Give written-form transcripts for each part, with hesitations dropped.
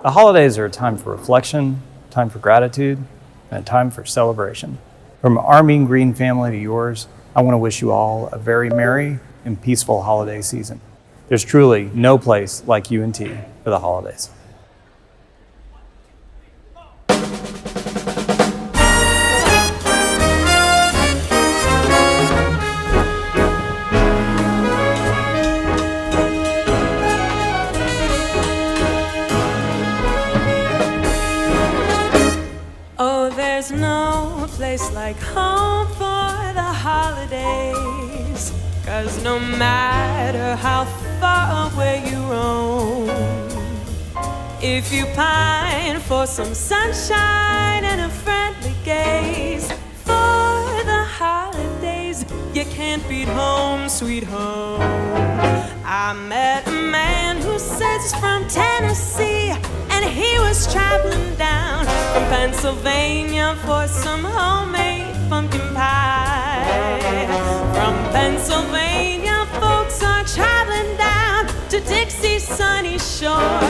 The holidays are a time for reflection, time for gratitude, and a time for celebration. From our Mean Green family to yours, I want to wish you all a very merry and peaceful holiday season. There's truly no place like UNT for the holidays. There's no place like home for the holidays, 'cause no matter how far away you roam, if you pine for some sunshine and a friendly gaze, for the holidays you can't beat home, sweet home. I met a man who says he's from Tennessee, and he was traveling down from Pennsylvania for some homemade pumpkin pie. From Pennsylvania, folks are traveling down to Dixie's sunny shore.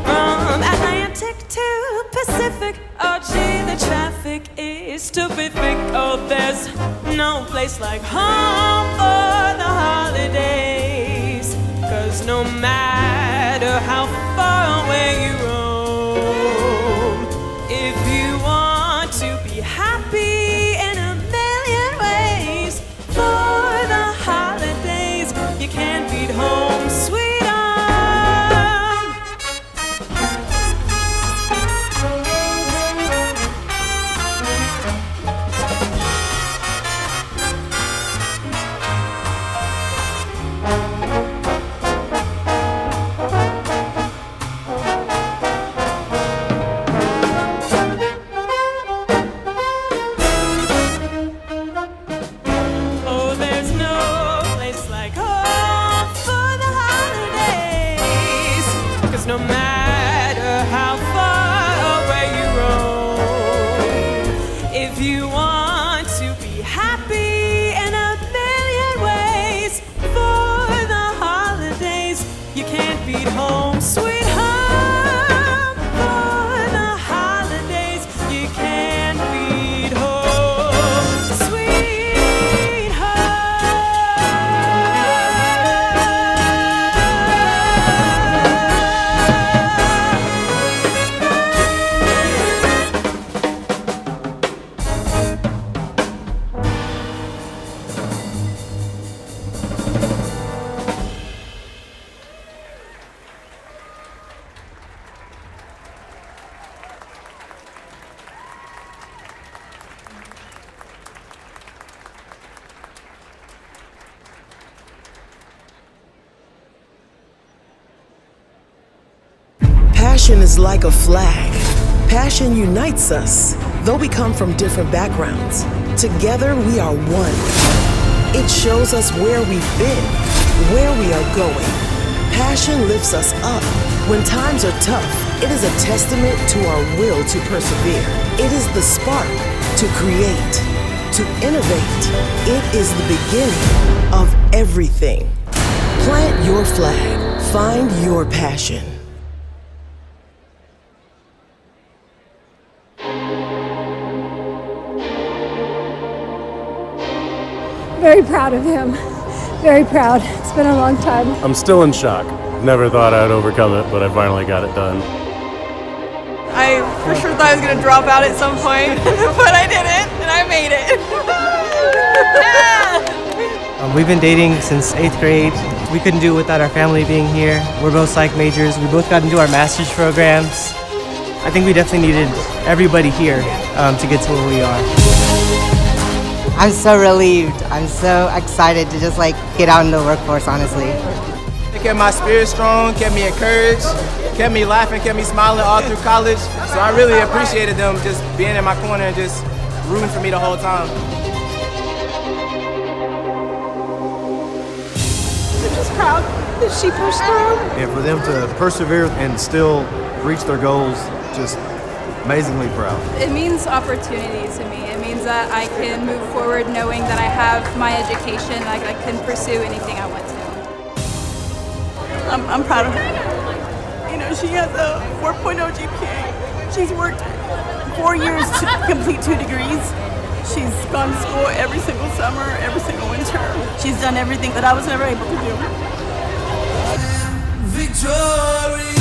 From Atlantic to Pacific, oh gee, the traffic is terrific. Oh, there's no place like home for the holidays, 'cause no matter how far away you roam, if you want to be happy in a million ways, for the holidays you can't beat home, sweet home. No matter how far away you roam, if you want to be happy in a million ways, for the holidays you can't beat home, sweet home. For the holidays you can't beat home, sweet home. Passion is like a flag. Passion unites us, though we come from different backgrounds. Together we are one. It shows us where we've been, where we are going. Passion lifts us up. When times are tough, it is a testament to our will to persevere. It is the spark to create, to innovate. It is the beginning of everything. Plant your flag. Find your passion. Very proud of him. Very proud. It's been a long time. I'm still in shock. Never thought I'd overcome it, but I finally got it done. I for sure thought I was going to drop out at some point, but I didn't, and I made it. We've been dating since 8th grade. We couldn't do it without our family being here. We're both psych majors. We both got into our master's programs. I think we definitely needed everybody here to get to where we are. I'm so relieved. I'm so excited to just get out in the workforce, honestly. It kept my spirit strong, kept me encouraged, kept me laughing, kept me smiling all through college. So I really appreciated them just being in my corner and just rooting for me the whole time. I'm just proud that she pushed through. And for them to persevere and still reach their goals, just amazingly proud. It means opportunity to me. It means that I can move forward knowing that I have my education, I can pursue anything I want to. I'm proud of her. She has a 4.0 GPA. She's worked 4 years to complete 2 degrees. She's gone to school every single summer, every single winter. She's done everything that I was never able to do. Victoria!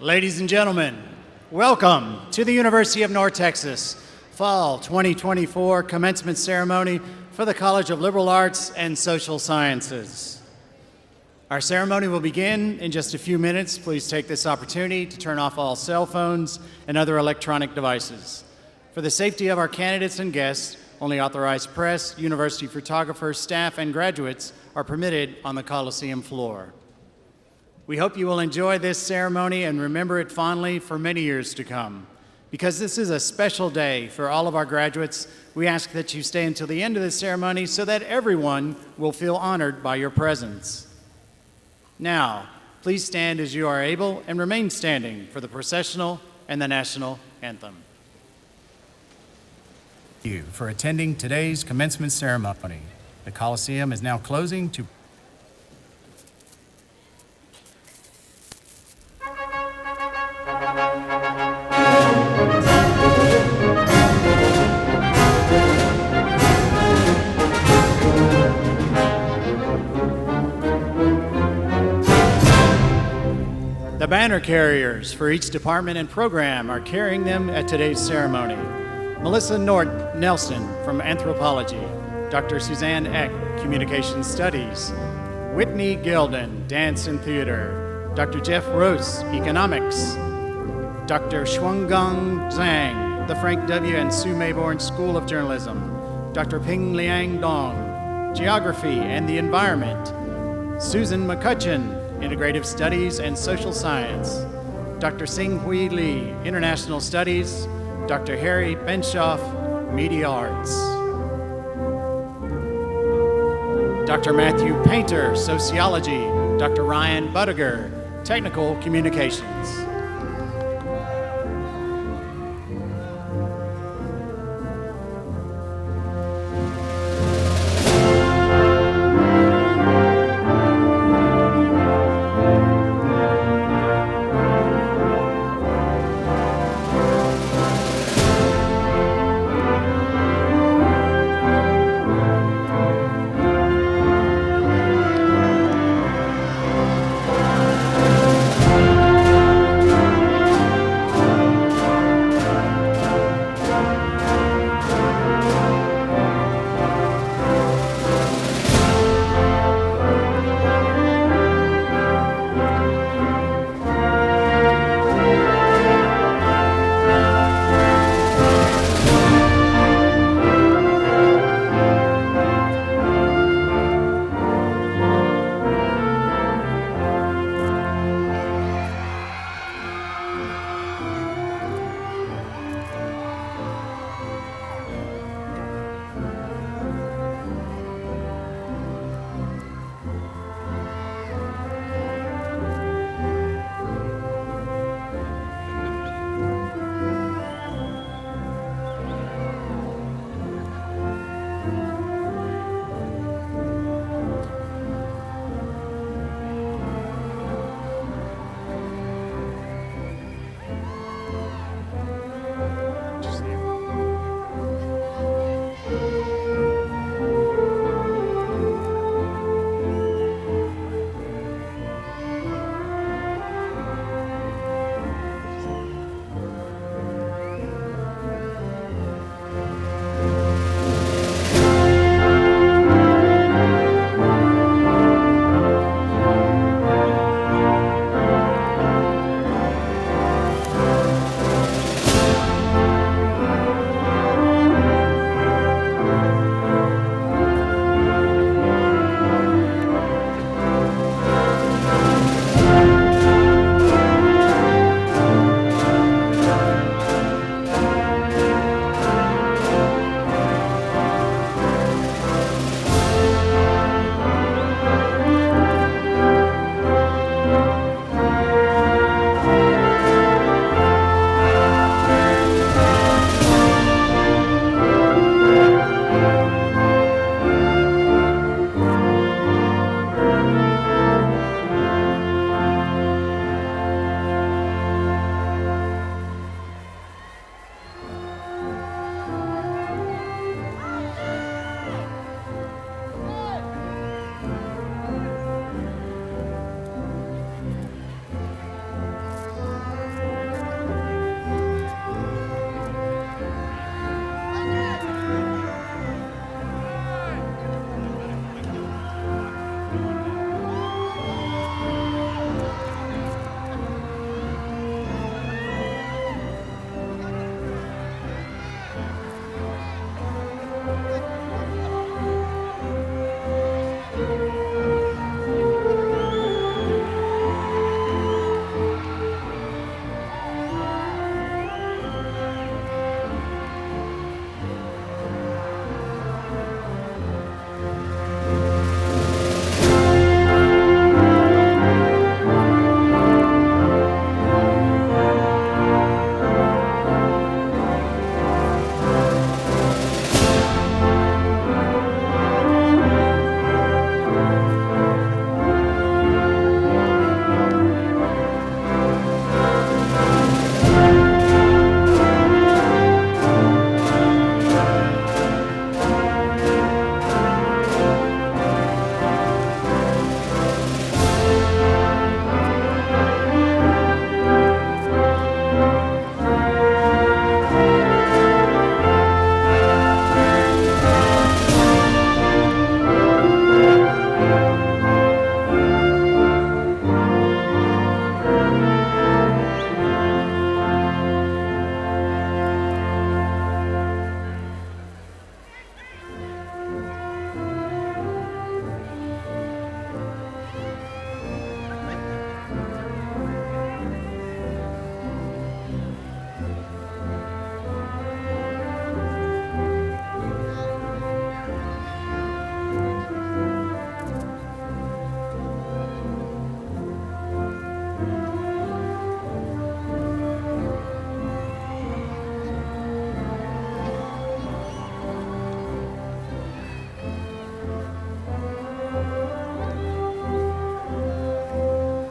Ladies and gentlemen, welcome to the University of North Texas Fall 2024 Commencement Ceremony for the College of Liberal Arts and Social Sciences. Our ceremony will begin in just a few minutes. Please take this opportunity to turn off all cell phones and other electronic devices. For the safety of our candidates and guests, only authorized press, university photographers, staff, and graduates are permitted on the Coliseum floor. We hope you will enjoy this ceremony and remember it fondly for many years to come. Because this is a special day for all of our graduates, we ask that you stay until the end of the ceremony so that everyone will feel honored by your presence. Now, please stand as you are able and remain standing for the processional and the national anthem. Thank you for attending today's commencement ceremony. The Coliseum is now closing to The banner carriers for each department and program are carrying them at today's ceremony. Melissa Nelson from Anthropology, Dr. Suzanne Eck, Communication Studies, Whitney Gilden, Dance and Theater, Dr. Jeff Rose, Economics, Dr. Shuanggang Zhang, the Frank W. and Sue Mayborn School of Journalism, Dr. Ping Liang Dong, Geography and the Environment, Susan McCutcheon, Integrative Studies and Social Science, Dr. Sing-Hui Lee, International Studies, Dr. Harry Benshoff, Media Arts, Dr. Matthew Painter, Sociology, Dr. Ryan Buttiger, Technical Communications.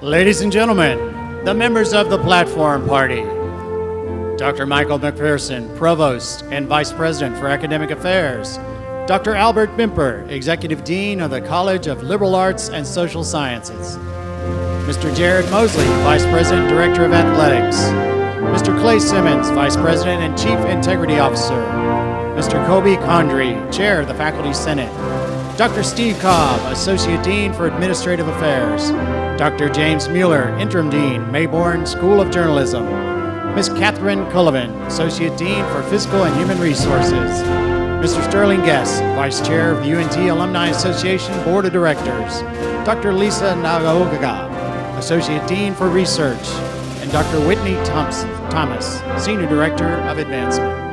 Ladies and gentlemen, the members of the Platform Party. Dr. Michael McPherson, Provost and Vice President for Academic Affairs. Dr. Albert Bimper, Executive Dean of the College of Liberal Arts and Social Sciences. Mr. Jared Mosley, Vice President, Director of Athletics. Mr. Clay Simmons, Vice President and Chief Integrity Officer. Mr. Kobe Condry, Chair of the Faculty Senate. Dr. Steve Cobb, Associate Dean for Administrative Affairs. Dr. James Mueller, Interim Dean, Mayborn School of Journalism. Ms. Catherine Cullivan, Associate Dean for Physical and Human Resources. Mr. Sterling Guest, Vice Chair of the UNT Alumni Association Board of Directors. Dr. Lisa Nagaogaga, Associate Dean for Research. And Dr. Whitney Thomas, Senior Director of Advancement.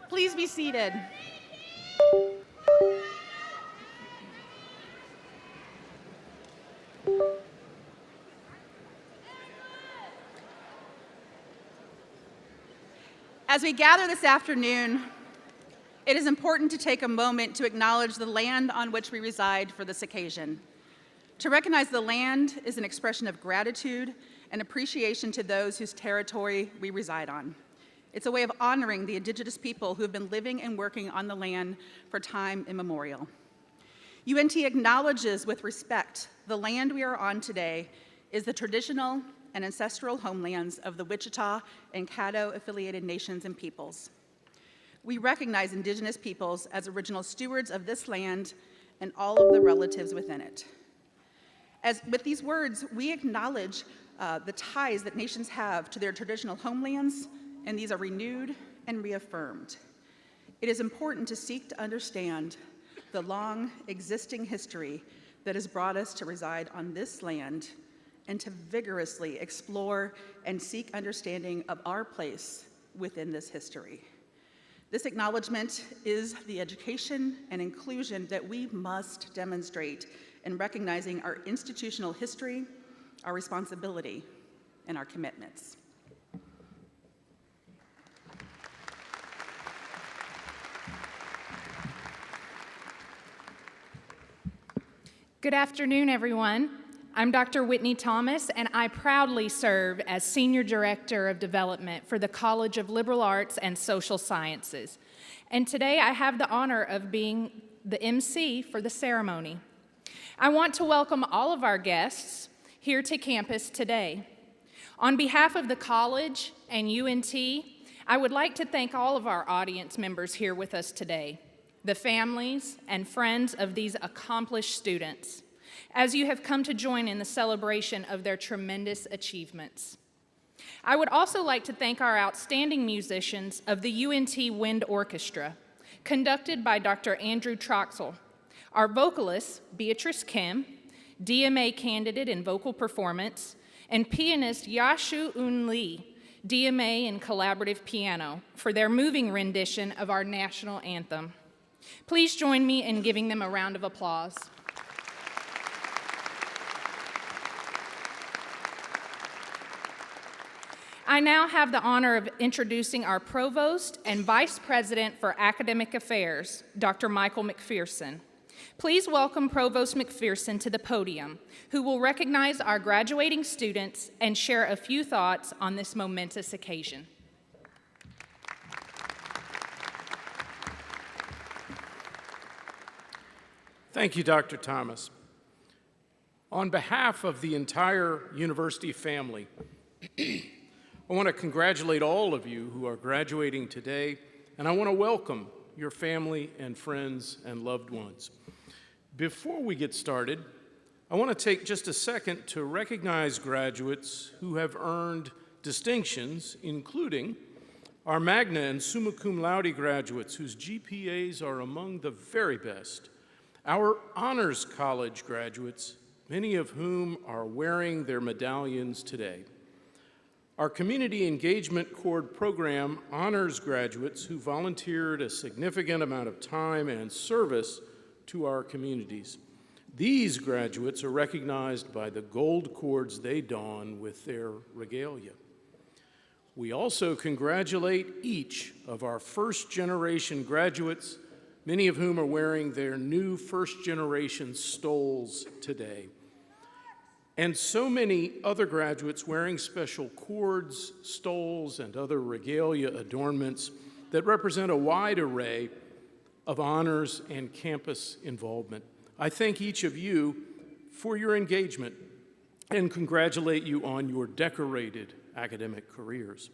Please be seated. As we gather this afternoon, it is important to take a moment to acknowledge the land on which we reside for this occasion. To recognize the land is an expression of gratitude and appreciation to those whose territory we reside on. It's a way of honoring the indigenous people who have been living and working on the land for time immemorial. UNT acknowledges with respect the land we are on today is the traditional and ancestral homelands of the Wichita and Caddo-affiliated nations and peoples. We recognize indigenous peoples as original stewards of this land and all of the relatives within it. With these words, we acknowledge the ties that nations have to their traditional homelands, and these are renewed and reaffirmed. It is important to seek to understand the long existing history that has brought us to reside on this land and to vigorously explore and seek understanding of our place within this history. This acknowledgement is the education and inclusion that we must demonstrate in recognizing our institutional history, our responsibility, and our commitments. Good afternoon, everyone. I'm Dr. Whitney Thomas, and I proudly serve as Senior Director of Development for the College of Liberal Arts and Social Sciences. And today I have the honor of being the MC for the ceremony. I want to welcome all of our guests here to campus today. On behalf of the college and UNT, I would like to thank all of our audience members here with us today, the families and friends of these accomplished students, as you have come to join in the celebration of their tremendous achievements. I would also like to thank our outstanding musicians of the UNT Wind Orchestra, conducted by Dr. Andrew Troxel, our vocalists, Beatrice Kim, DMA candidate in vocal performance, and pianist Yashu Un Lee, DMA in collaborative piano, for their moving rendition of our national anthem. Please join me in giving them a round of applause. I now have the honor of introducing our Provost and Vice President for Academic Affairs, Dr. Michael McPherson. Please welcome Provost McPherson to the podium, who will recognize our graduating students and share a few thoughts on this momentous occasion. Thank you, Dr. Thomas. On behalf of the entire university family, I want to congratulate all of you who are graduating today, and I want to welcome your family and friends and loved ones. Before we get started, I want to take just a second to recognize graduates who have earned distinctions, including our Magna and Summa Cum Laude graduates whose GPAs are among the very best, our Honors College graduates, many of whom are wearing their medallions today, our Community Engagement Corps program honors graduates who volunteered a significant amount of time and service to our communities. These graduates are recognized by the gold cords they don with their regalia. We also congratulate each of our first-generation graduates, many of whom are wearing their new first-generation stoles today. And so many other graduates wearing special cords, stoles, and other regalia adornments that represent a wide array of honors and campus involvement. I thank each of you for your engagement and congratulate you on your decorated academic careers.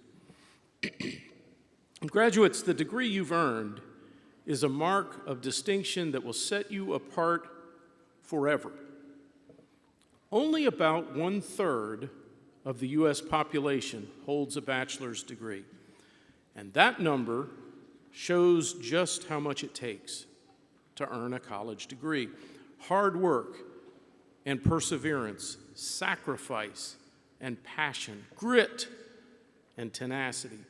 Graduates, the degree you've earned is a mark of distinction that will set you apart forever. Only about 1/3 of the U.S. population holds a bachelor's degree, and that number shows just how much it takes to earn a college degree. Hard work and perseverance, sacrifice and passion, grit and tenacity.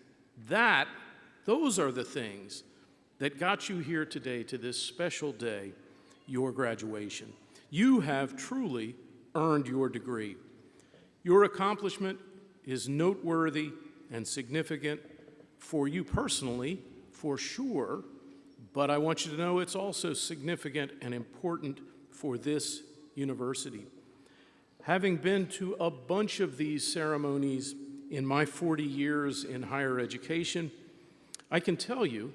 Those are the things that got you here today to this special day, your graduation. You have truly earned your degree. Your accomplishment is noteworthy and significant for you personally, for sure, but I want you to know it's also significant and important for this university. Having been to a bunch of these ceremonies in my 40 years in higher education, I can tell you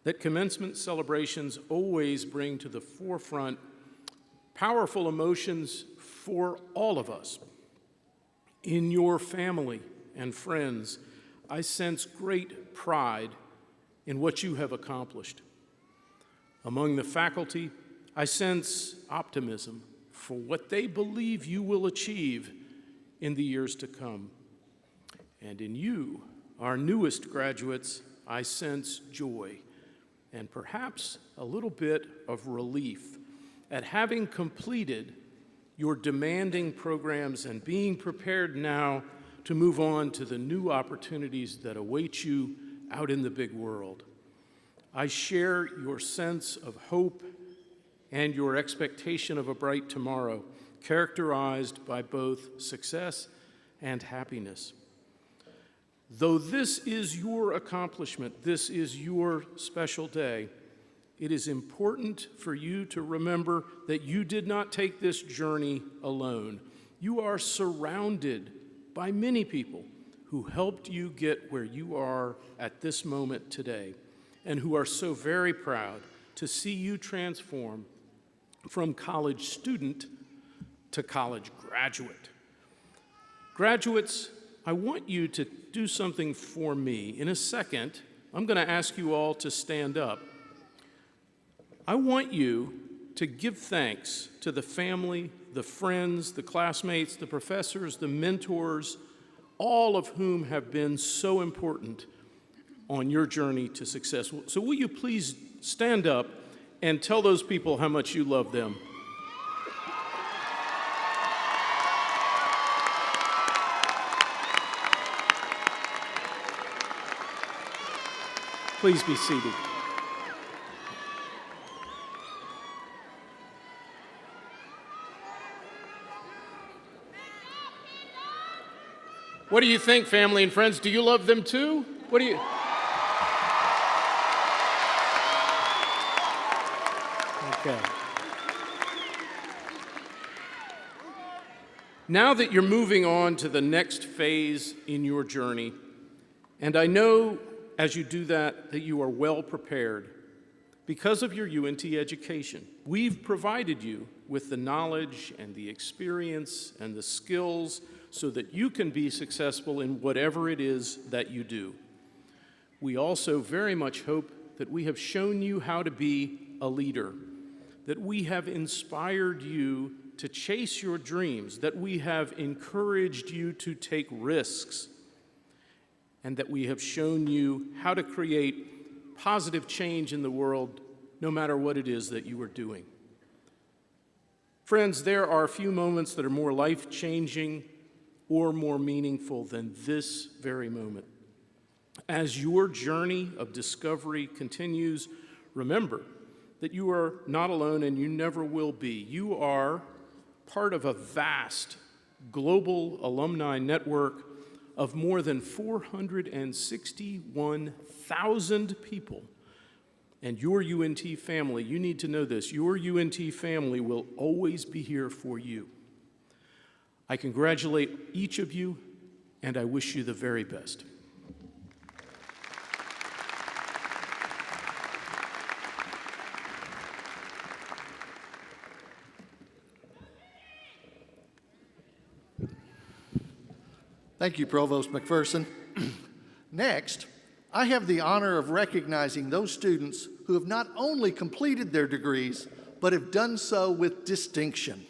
that commencement celebrations always bring to the forefront powerful emotions for all of us. In your family and friends, I sense great pride in what you have accomplished. Among the faculty, I sense optimism for what they believe you will achieve in the years to come. And in you, our newest graduates, I sense joy and perhaps a little bit of relief at having completed your demanding programs and being prepared now to move on to the new opportunities that await you out in the big world. I share your sense of hope and your expectation of a bright tomorrow, characterized by both success and happiness. Though this is your accomplishment, this is your special day, it is important for you to remember that you did not take this journey alone. You are surrounded by many people who helped you get where you are at this moment today, and who are so very proud to see you transform from college student to college graduate. Graduates, I want you to do something for me. In a second, I'm going to ask you all to stand up. I want you to give thanks to the family, the friends, the classmates, the professors, the mentors, all of whom have been so important on your journey to success. So will you please stand up and tell those people how much you love them? Please be seated. What do you think, family and friends? Do you love them too? What do you... Okay. Now that you're moving on to the next phase in your journey, and I know as you do that you are well prepared because of your UNT education. We've provided you with the knowledge and the experience and the skills so that you can be successful in whatever it is that you do. We also very much hope that we have shown you how to be a leader, that we have inspired you to chase your dreams, that we have encouraged you to take risks, and that we have shown you how to create positive change in the world no matter what it is that you are doing. Friends, there are few moments that are more life-changing or more meaningful than this very moment. As your journey of discovery continues, remember that you are not alone and you never will be. You are part of a vast global alumni network of more than 461,000 people. And your UNT family, you need to know this, your UNT family will always be here for you. I congratulate each of you, and I wish you the very best. Thank you, Provost McPherson. Next, I have the honor of recognizing those students who have not only completed their degrees, but have done so with distinction.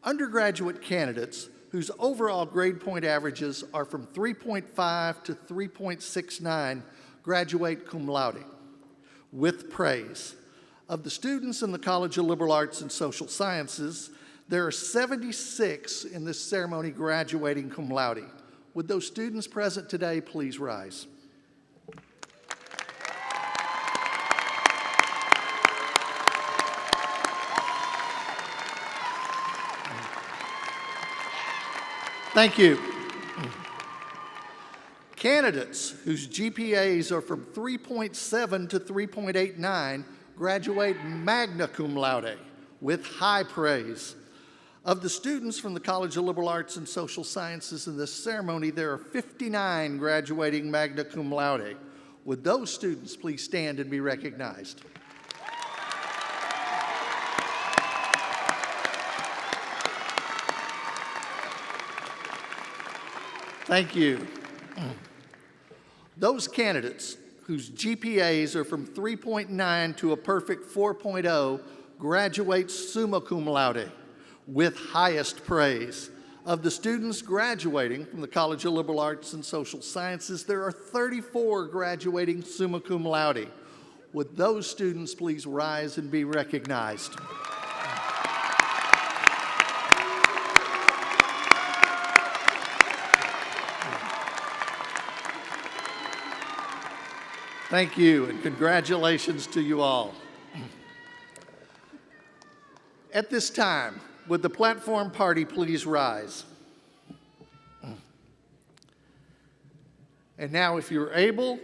Undergraduate candidates whose overall grade point averages are from 3.5 to 3.69 graduate cum laude with praise. Of the students in the College of Liberal Arts and Social Sciences, there are 76 in this ceremony graduating cum laude. Would those students present today please rise? Thank you. Candidates whose GPAs are from 3.7 to 3.89 graduate magna cum laude with high praise. Of the students from the College of Liberal Arts and Social Sciences in this ceremony, there are 59 graduating magna cum laude. Would those students please stand and be recognized? Thank you. Those candidates whose GPAs are from 3.9 to a perfect 4.0 graduate summa cum laude with highest praise. Of the students graduating from the College of Liberal Arts and Social Sciences, there are 34 graduating summa cum laude. Would those students please rise and be recognized? Thank you, and congratulations to you all. At this time, would the platform party please rise? And now, if you're able,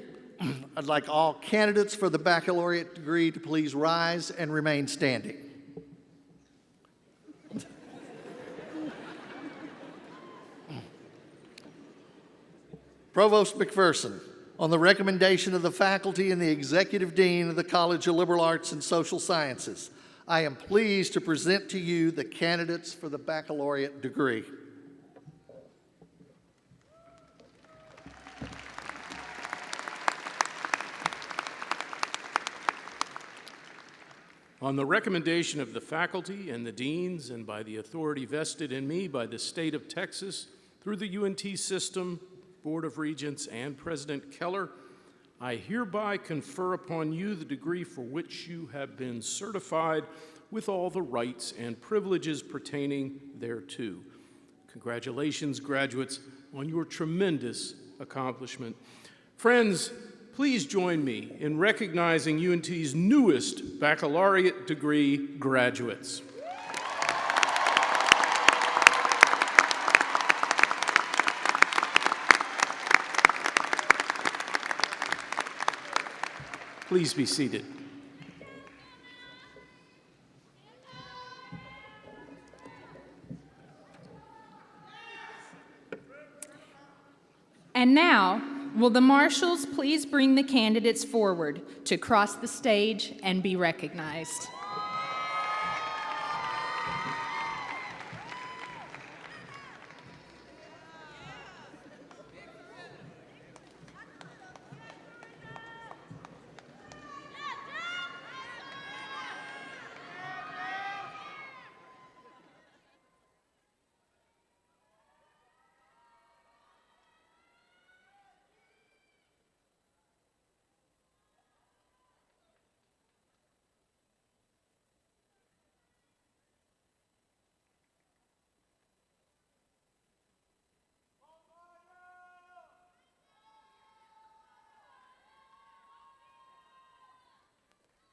I'd like all candidates for the baccalaureate degree to please rise and remain standing. Provost McPherson, on the recommendation of the faculty and the Executive Dean of the College of Liberal Arts and Social Sciences, I am pleased to present to you the candidates for the baccalaureate degree. On the recommendation of the faculty and the deans and by the authority vested in me by the state of Texas through the UNT system, Board of Regents, and President Keller, I hereby confer upon you the degree for which you have been certified with all the rights and privileges pertaining thereto. Congratulations, graduates, on your tremendous accomplishment. Friends, please join me in recognizing UNT's newest baccalaureate degree graduates. Please be seated. And now, will the marshals please bring the candidates forward to cross the stage and be recognized?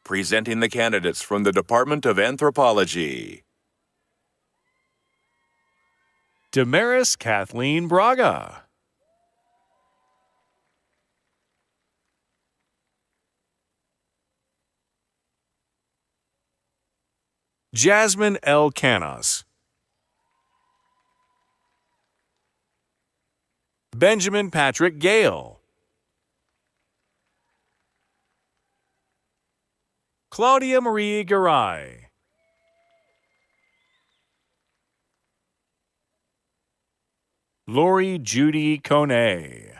Presenting the candidates from the Department of Anthropology. Damaris Kathleen Braga. Jasmine L. Canos. Benjamin Patrick Gale. Claudia Marie Garay. Lori Judy Kone.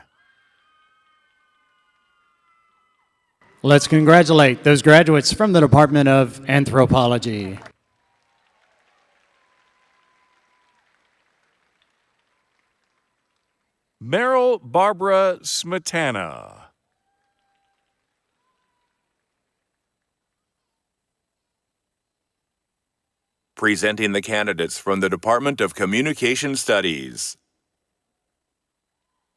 Let's congratulate those graduates from the Department of Anthropology. Meryl Barbara Smetana. Presenting the candidates from the Department of Communication Studies.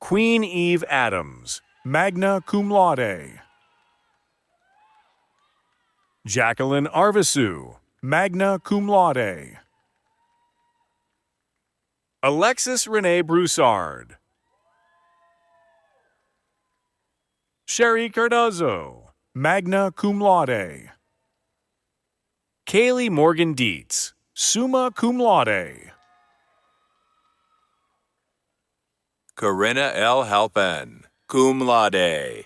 Queen Eve Adams, magna cum laude. Jacqueline Arvisu, magna cum laude. Alexis Renee Broussard. Sherry Cardozo, magna cum laude. Kaylee Morgan Dietz, summa cum laude. Corinna L. Halpin, cum laude.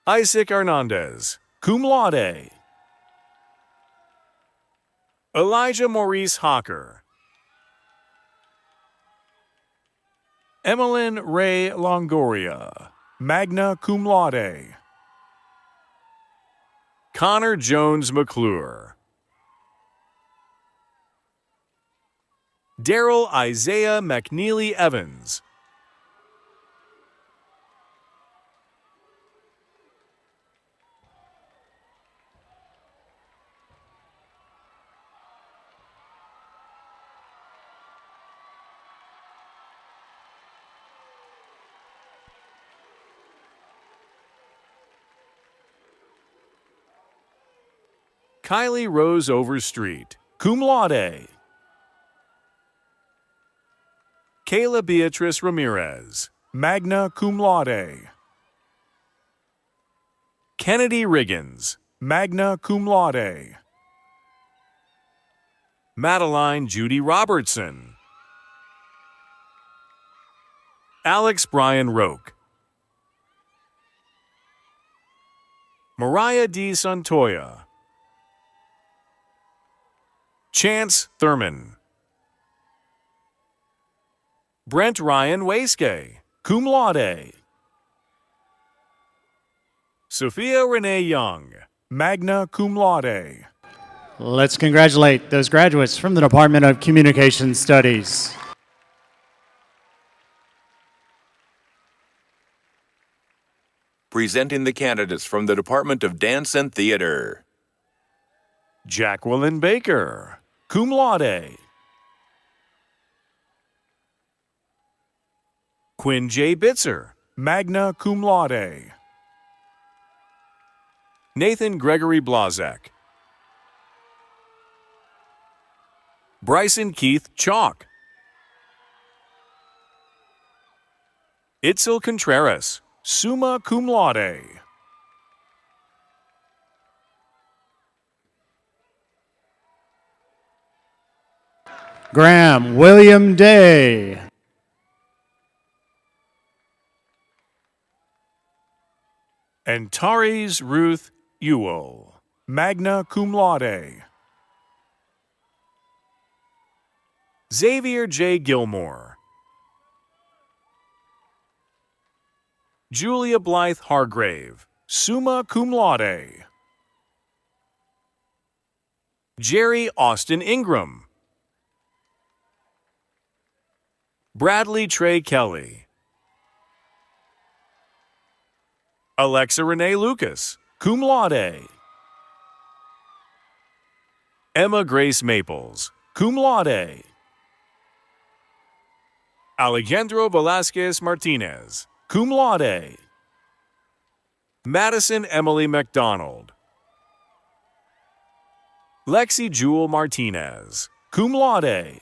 Isaac Hernandez, cum laude. Elijah Maurice Hawker. Emmeline Ray Longoria, magna cum laude. Connor Jones McClure. Daryl Isaiah McNeely Evans. Kylie Rose Overstreet, cum laude. Kayla Beatrice Ramirez, magna cum laude. Kennedy Riggins, magna cum laude. Madeline Judy Robertson. Alex Brian Roque. Mariah D. Santoya. Chance Thurman. Brent Ryan Waske, cum laude. Sophia Renee Young, magna cum laude. Let's congratulate those graduates from the Department of Communication Studies. Presenting the candidates from the Department of Dance and Theater. Jacqueline Baker, cum laude. Quinn J. Bitzer, magna cum laude. Nathan Gregory Blazek. Bryson Keith Chalk. Itzel Contreras, summa cum laude. Graham William Day. And Taris Ruth Ewell, magna cum laude. Xavier J. Gilmore. Julia Blythe Hargrave, summa cum laude. Jerry Austin Ingram. Bradley Trey Kelly. Alexa Renee Lucas, cum laude. Emma Grace Maples, cum laude. Alejandro Velasquez Martinez, cum laude. Madison Emily McDonald. Lexi Jewel Martinez, cum laude.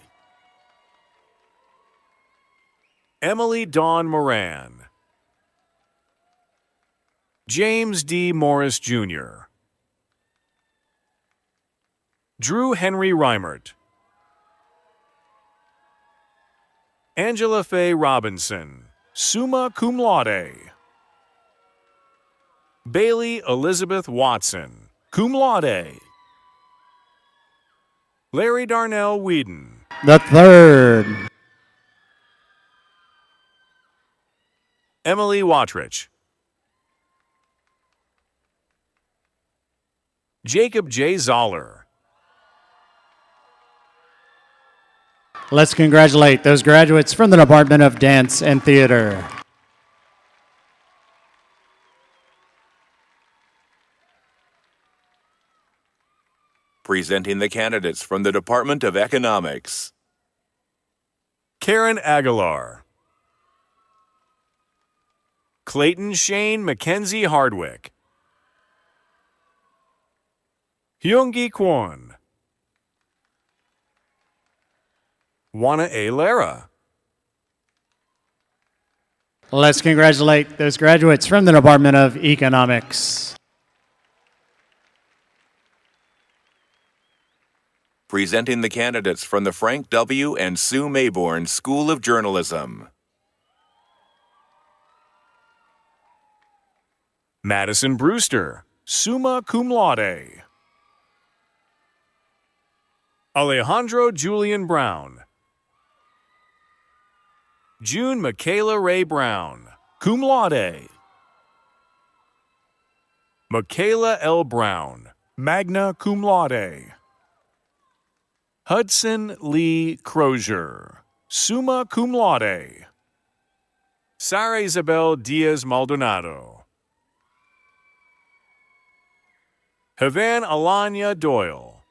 Emily Dawn Moran. James D. Morris, Jr. Drew Henry Reimert. Angela Faye Robinson, summa cum laude. Bailey Elizabeth Watson, cum laude. Larry Darnell Whedon. The third. Emily Watrich. Jacob J. Zoller. Let's congratulate those graduates from the Department of Dance and Theater. Presenting the candidates from the Department of Economics. Karen Aguilar. Clayton Shane Mackenzie Hardwick. Hyungi Kwon. Wana A. Lara. Let's congratulate those graduates from the Department of Economics. Presenting the candidates from the Frank W. and Sue Mayborn School of Journalism. Madison Brewster, summa cum laude. Alejandro Julian Brown. June Michaela Ray Brown, cum laude. Michaela L. Brown, magna cum laude. Hudson Lee Crozier, summa cum laude. Sarah Isabel Diaz Maldonado. Havan Alanya Doyle.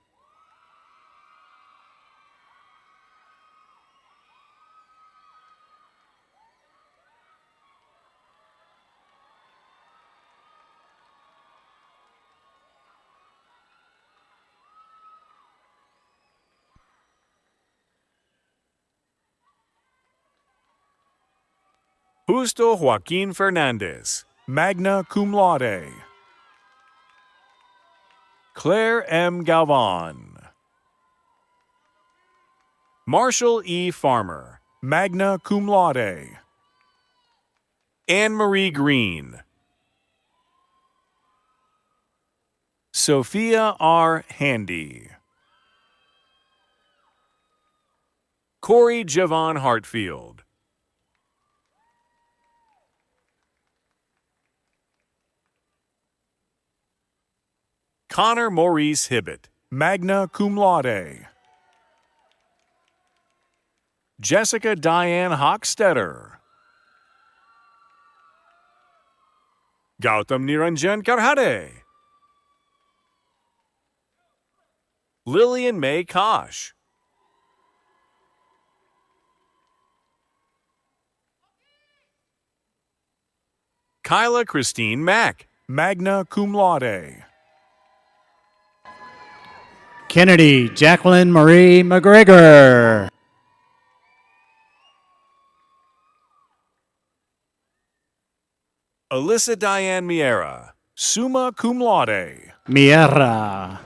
Justo Joaquin Fernandez, magna cum laude. Claire M. Galvan. Marshall E. Farmer, magna cum laude. Anne Marie Green. Sophia R. Handy. Corey Javon Hartfield. Connor Maurice Hibbett, magna cum laude. Jessica Diane Hochstetter. Gautam Niranjan Karhade. Lillian May Kosh. Kyla Christine Mack, magna cum laude. Kennedy Jacqueline Marie McGregor. Alyssa Diane Miera, summa cum laude. Miera.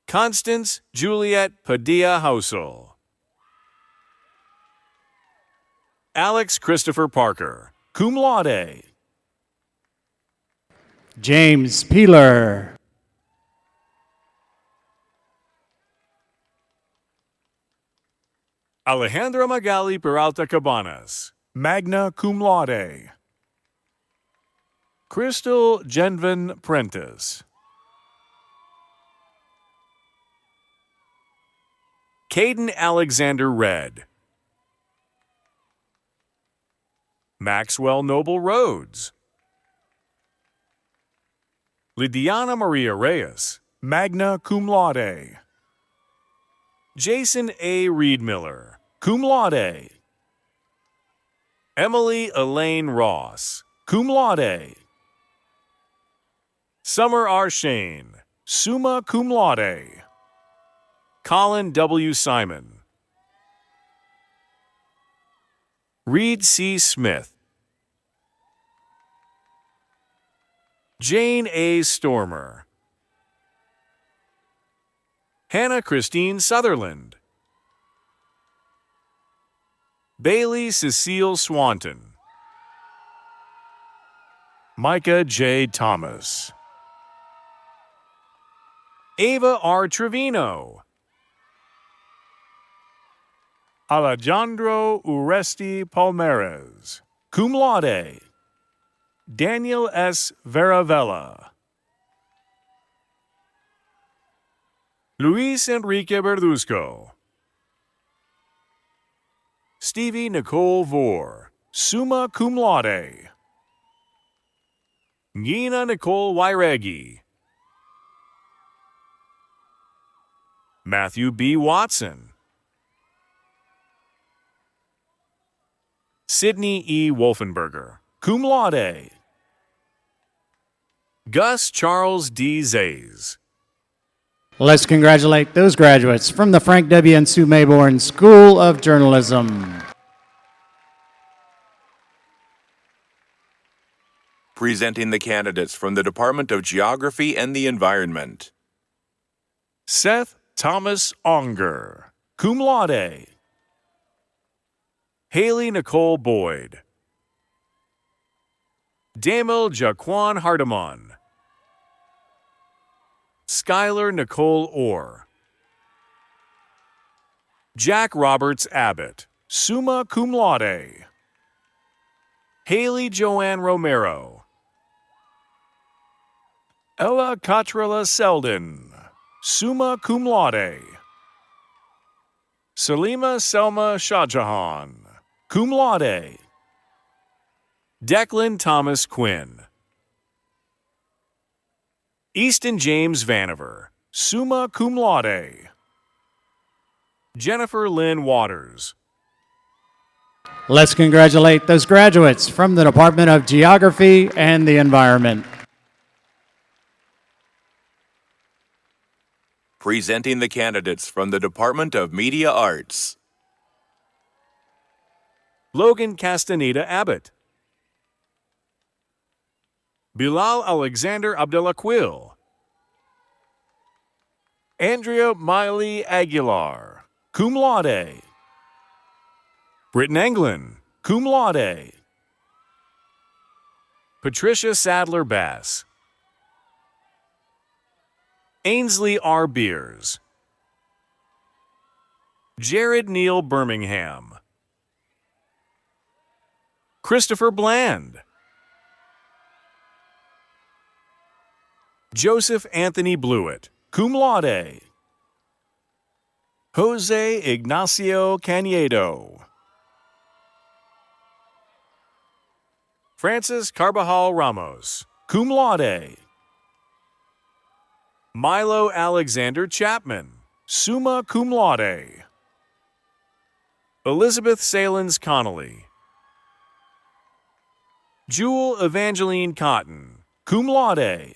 Constance Juliet Padilla Hausel. Alex Christopher Parker, cum laude. James Peeler. Alejandra Magali Peralta Cabanas, magna cum laude. Crystal Genvin Prentice. Caden Alexander Red. Maxwell Noble Rhodes. Lidiana Maria Reyes, magna cum laude. Jason A. Reedmiller, cum laude. Emily Elaine Ross, cum laude. Summer R. Shane, summa cum laude. Colin W. Simon. Reed C. Smith. Jane A. Stormer. Hannah Christine Sutherland. Bailey Cecile Swanton. Micah J. Thomas. Ava R. Trevino. Alejandro Uresti Palmeres, cum laude. Daniel S. Veravella. Luis Enrique Verduzco. Stevie Nicole Vore, summa cum laude. Nina Nicole Wyregi. Matthew B. Watson. Sydney E. Wolfenberger, cum laude. Gus Charles D. Zays. Let's congratulate those graduates from the Frank W. and Sue Mayborn School of Journalism. Presenting the candidates from the Department of Geography and the Environment. Seth Thomas Onger, cum laude. Haley Nicole Boyd. Damil Jaquan Hardiman. Skylar Nicole Orr. Jack Roberts Abbott, summa cum laude. Haley Joanne Romero. Ella Catrella Selden, summa cum laude. Salima Selma Shahjahan, cum laude. Declan Thomas Quinn. Easton James Vanover, summa cum laude. Jennifer Lynn Waters. Let's congratulate those graduates from the Department of Geography and the Environment. Presenting the candidates from the Department of Media Arts. Logan Castaneda Abbott. Bilal Alexander Abdelakil. Andrea Miley Aguilar, cum laude. Britton Englund, cum laude. Patricia Sadler Bass. Ainsley R. Beers. Jared Neal Birmingham. Christopher Bland. Joseph Anthony Blewett, cum laude. Jose Ignacio Canedo. Francis Carbajal Ramos, cum laude. Milo Alexander Chapman, summa cum laude. Elizabeth Salins Connolly. Jewel Evangeline Cotton, cum laude.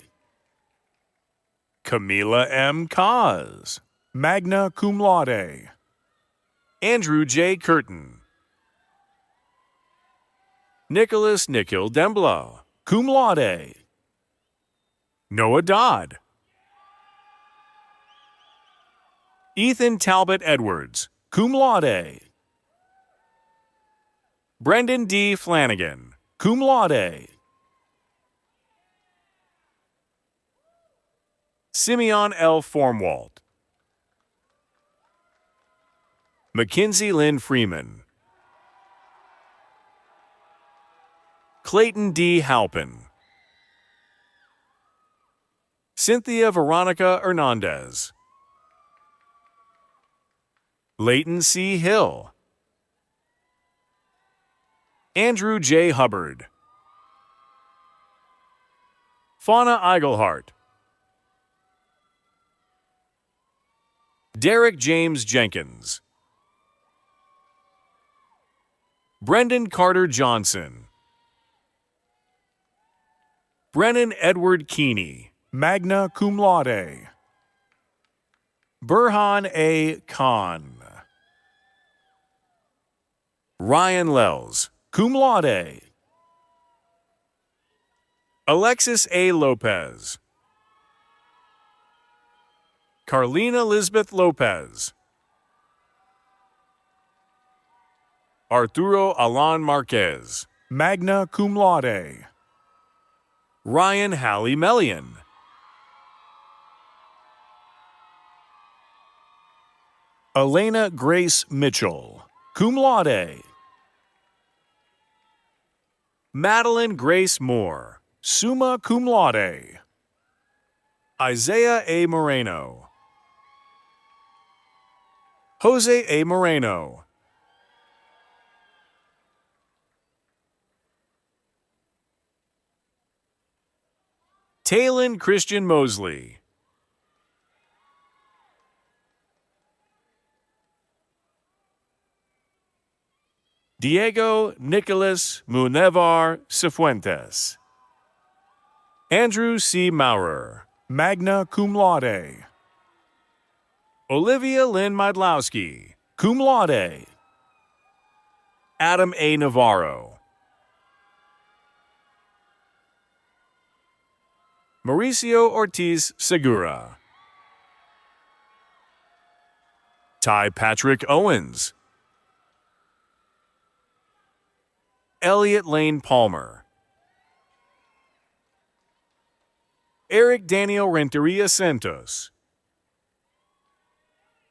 Camila M. Caz, magna cum laude. Andrew J. Curtin. Nicholas Nikhil Dembla, cum laude. Noah Dodd. Ethan Talbot Edwards, cum laude. Brendan D. Flanagan, cum laude. Simeon L. Formwalt. Mackenzie Lynn Freeman. Clayton D. Halpin. Cynthia Veronica Hernandez. Leighton C. Hill. Andrew J. Hubbard. Fauna Eigelhart. Derek James Jenkins. Brendan Carter Johnson. Brennan Edward Keeney, magna cum laude. Burhan A. Khan. Ryan Lells, cum laude. Alexis A. Lopez. Carlina Elizabeth Lopez. Arturo Alan Marquez, magna cum laude. Ryan Halley Melian. Elena Grace Mitchell, cum laude. Madeline Grace Moore, summa cum laude. Isaiah A. Moreno. Jose A. Moreno. Talon Christian Mosley. Diego Nicholas Munevar Cifuentes. Andrew C. Maurer, magna cum laude. Olivia Lynn Mydlowski, cum laude. Adam A. Navarro. Mauricio Ortiz Segura. Ty Patrick Owens. Elliot Lane Palmer. Eric Daniel Renteria Santos.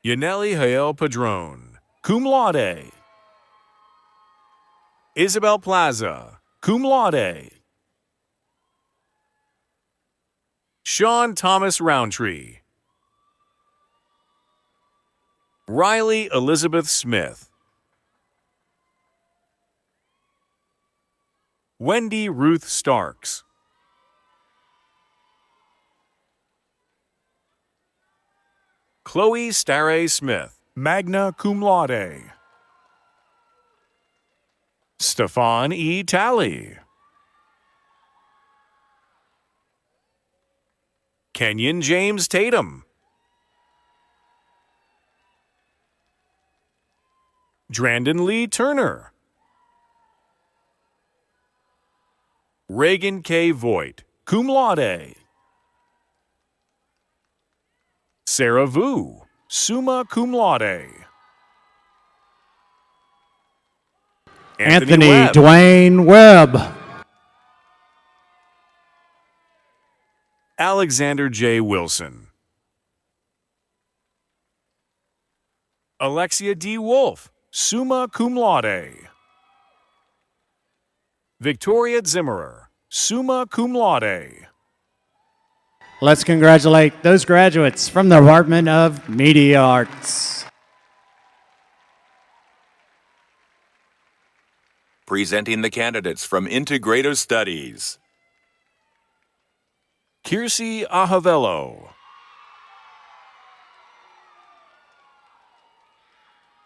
Yaneli Hael Padron, cum laude. Isabel Plaza, cum laude. Sean Thomas Roundtree. Riley Elizabeth Smith. Wendy Ruth Starks. Chloe Starray Smith, magna cum laude. Stefan E. Talley. Kenyon James Tatum. Drandon Lee Turner. Reagan K. Voigt, cum laude. Sarah Vu, summa cum laude. Anthony Webb. Dwayne Webb. Alexander J. Wilson. Alexia D. Wolf, summa cum laude. Victoria Zimmerer, summa cum laude. Let's congratulate those graduates from the Department of Media Arts. Presenting the candidates from Integrative Studies. Kirsi Ahavello.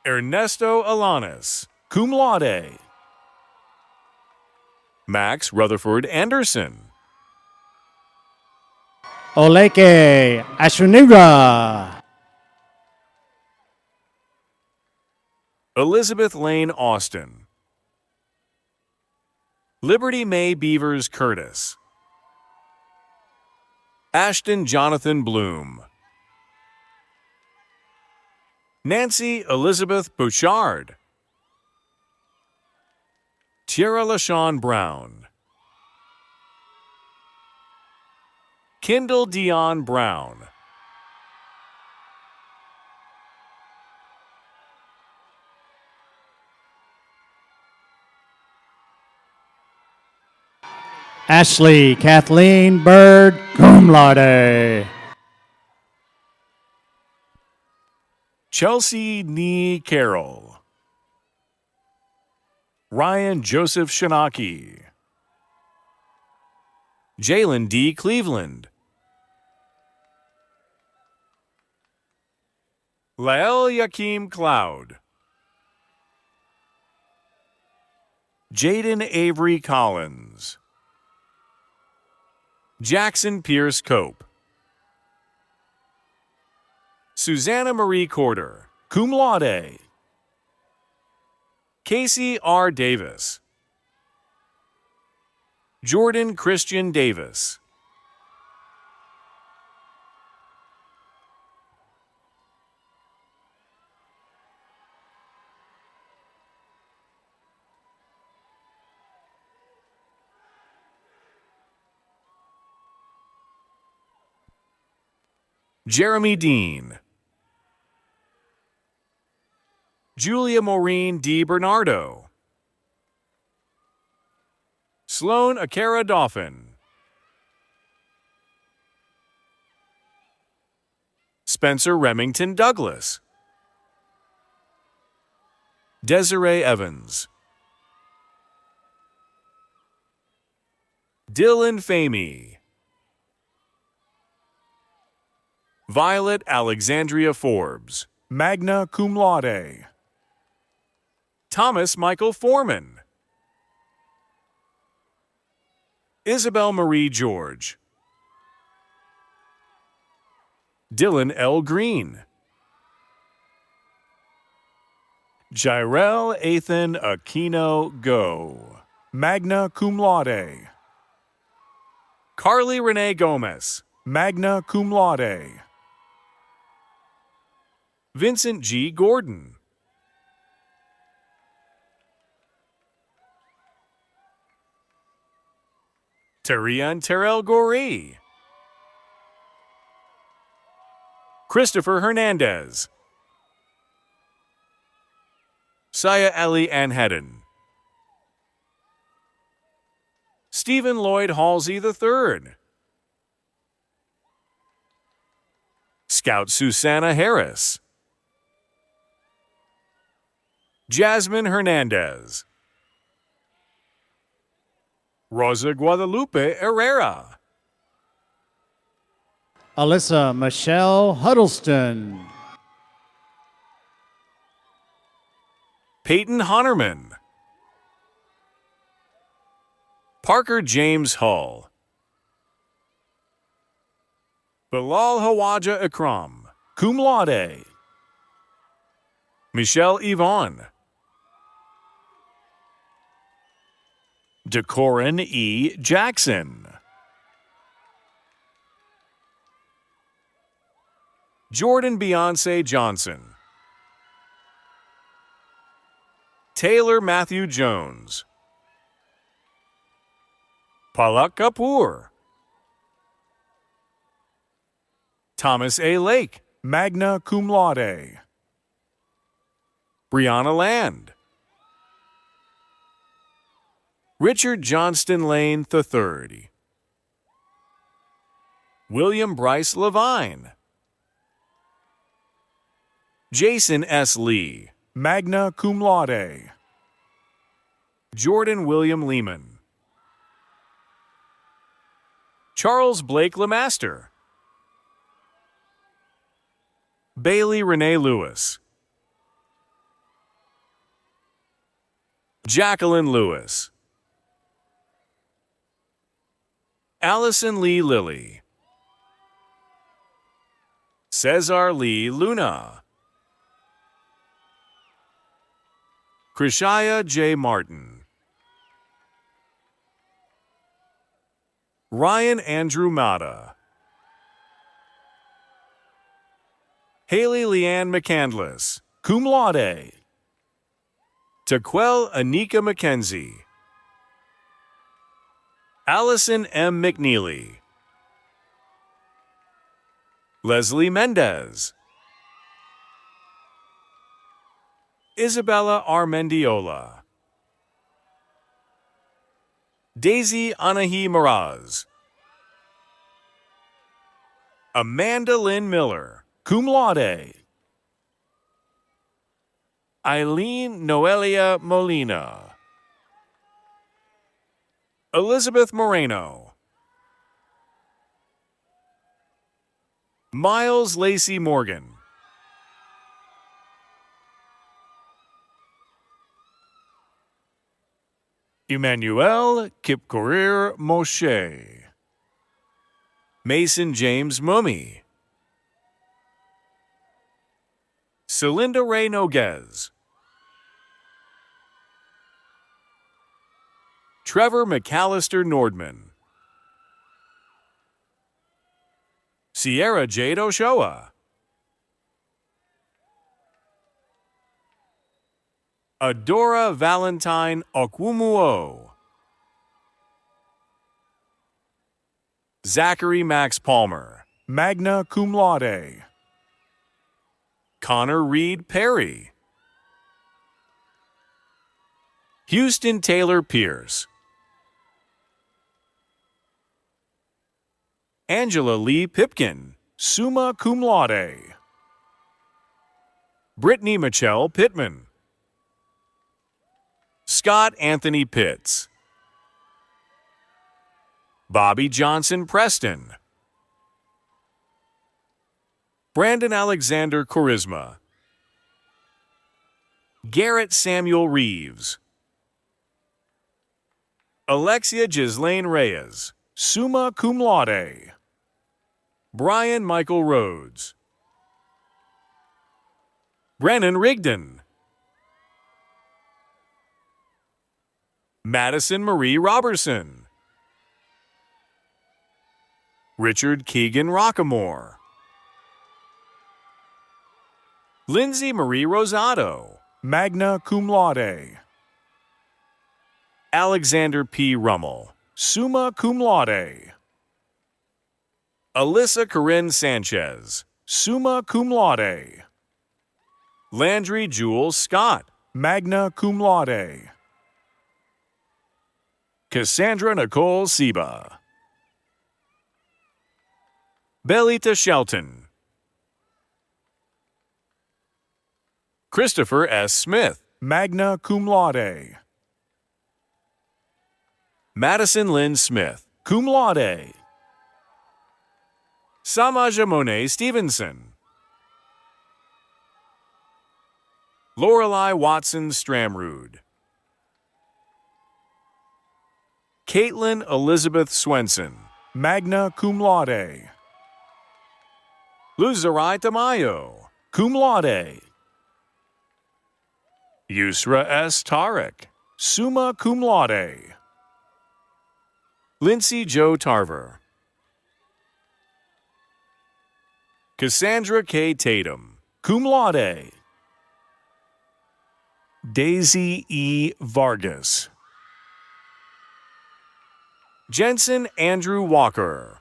Ernesto Alanis, cum laude. Max Rutherford Anderson. Oleke Ashuniga. Elizabeth Lane Austin. Liberty Mae Beavers Curtis. Ashton Jonathan Bloom. Nancy Elizabeth Bouchard. Tierra LaShawn Brown. Kendall Dion Brown. Ashley Kathleen Bird, cum laude. Chelsea Nee Carroll. Ryan Joseph Shanaki. Jalen D. Cleveland. Lael Yakim Cloud. Jaden Avery Collins. Jackson Pierce Cope. Susanna Marie Corder, cum laude. Casey R. Davis. Jordan Christian Davis. Jeremy Dean. Julia Maureen D. Bernardo. Sloan Akara Dauphin. Spencer Remington Douglas. Desiree Evans. Dylan Famey. Violet Alexandria Forbes, magna cum laude. Thomas Michael Foreman. Isabel Marie George. Dylan L. Green. Jirel Ethan Aquino Go, magna cum laude. Carly Renee Gomez, magna cum laude. Vincent G. Gordon. Tarian Terrell Goree. Christopher Hernandez. Saya Ali Anhedden. Stephen Lloyd Halsey III. Scout Susanna Harris. Jasmine Hernandez. Rosa Guadalupe Herrera. Alyssa Michelle Huddleston. Peyton Honnerman. Parker James Hull. Bilal Hawaja Ikram, cum laude. Michelle Yvonne. Decorin E. Jackson. Jordan Beyonce Johnson. Taylor Matthew Jones. Palak Kapoor. Thomas A. Lake, magna cum laude. Brianna Land. Richard Johnston Lane III. William Bryce Levine. Jason S. Lee, magna cum laude. Jordan William Lehman. Charles Blake Lemaster. Bailey Renee Lewis. Jacqueline Lewis. Allison Lee Lilly. Cesar Lee Luna. Krishaya J. Martin. Ryan Andrew Mata. Haley Leanne McCandless, cum laude. Taquel Anika McKenzie. Allison M. McNeely. Leslie Mendez. Isabella R. Mendiola. Daisy Anahi Miraz. Amanda Lynn Miller, cum laude. Eileen Noelia Molina. Elizabeth Moreno. Miles Lacey Morgan. Emmanuel Kipkorir Moshe. Mason James Mummy. Celinda Ray Noguez. Trevor McAllister Nordman. Sierra Jade Oshoa. Adora Valentine Okwumuo. Zachary Max Palmer, magna cum laude. Connor Reed Perry. Houston Taylor Pierce. Angela Lee Pipkin, summa cum laude. Brittany Michelle Pittman. Scott Anthony Pitts. Bobby Johnson Preston. Brandon Alexander Charisma. Garrett Samuel Reeves. Alexia Ghislaine Reyes, summa cum laude. Brian Michael Rhodes. Brennan Rigdon. Madison Marie Robertson. Richard Keegan Rockamore. Lindsay Marie Rosado, magna cum laude. Alexander P. Rummel, summa cum laude. Alyssa Corinne Sanchez, summa cum laude. Landry Jewel Scott, magna cum laude. Cassandra Nicole Seba. Belita Shelton. Christopher S. Smith, magna cum laude. Madison Lynn Smith, cum laude. Samaja Monet Stevenson. Lorelei Watson Stramrud. Caitlin Elizabeth Swenson, magna cum laude. Luzarai Tamayo, cum laude. Yusra S. Tarek, summa cum laude. Lindsay Jo Tarver. Cassandra K. Tatum, cum laude. Daisy E. Vargas. Jensen Andrew Walker.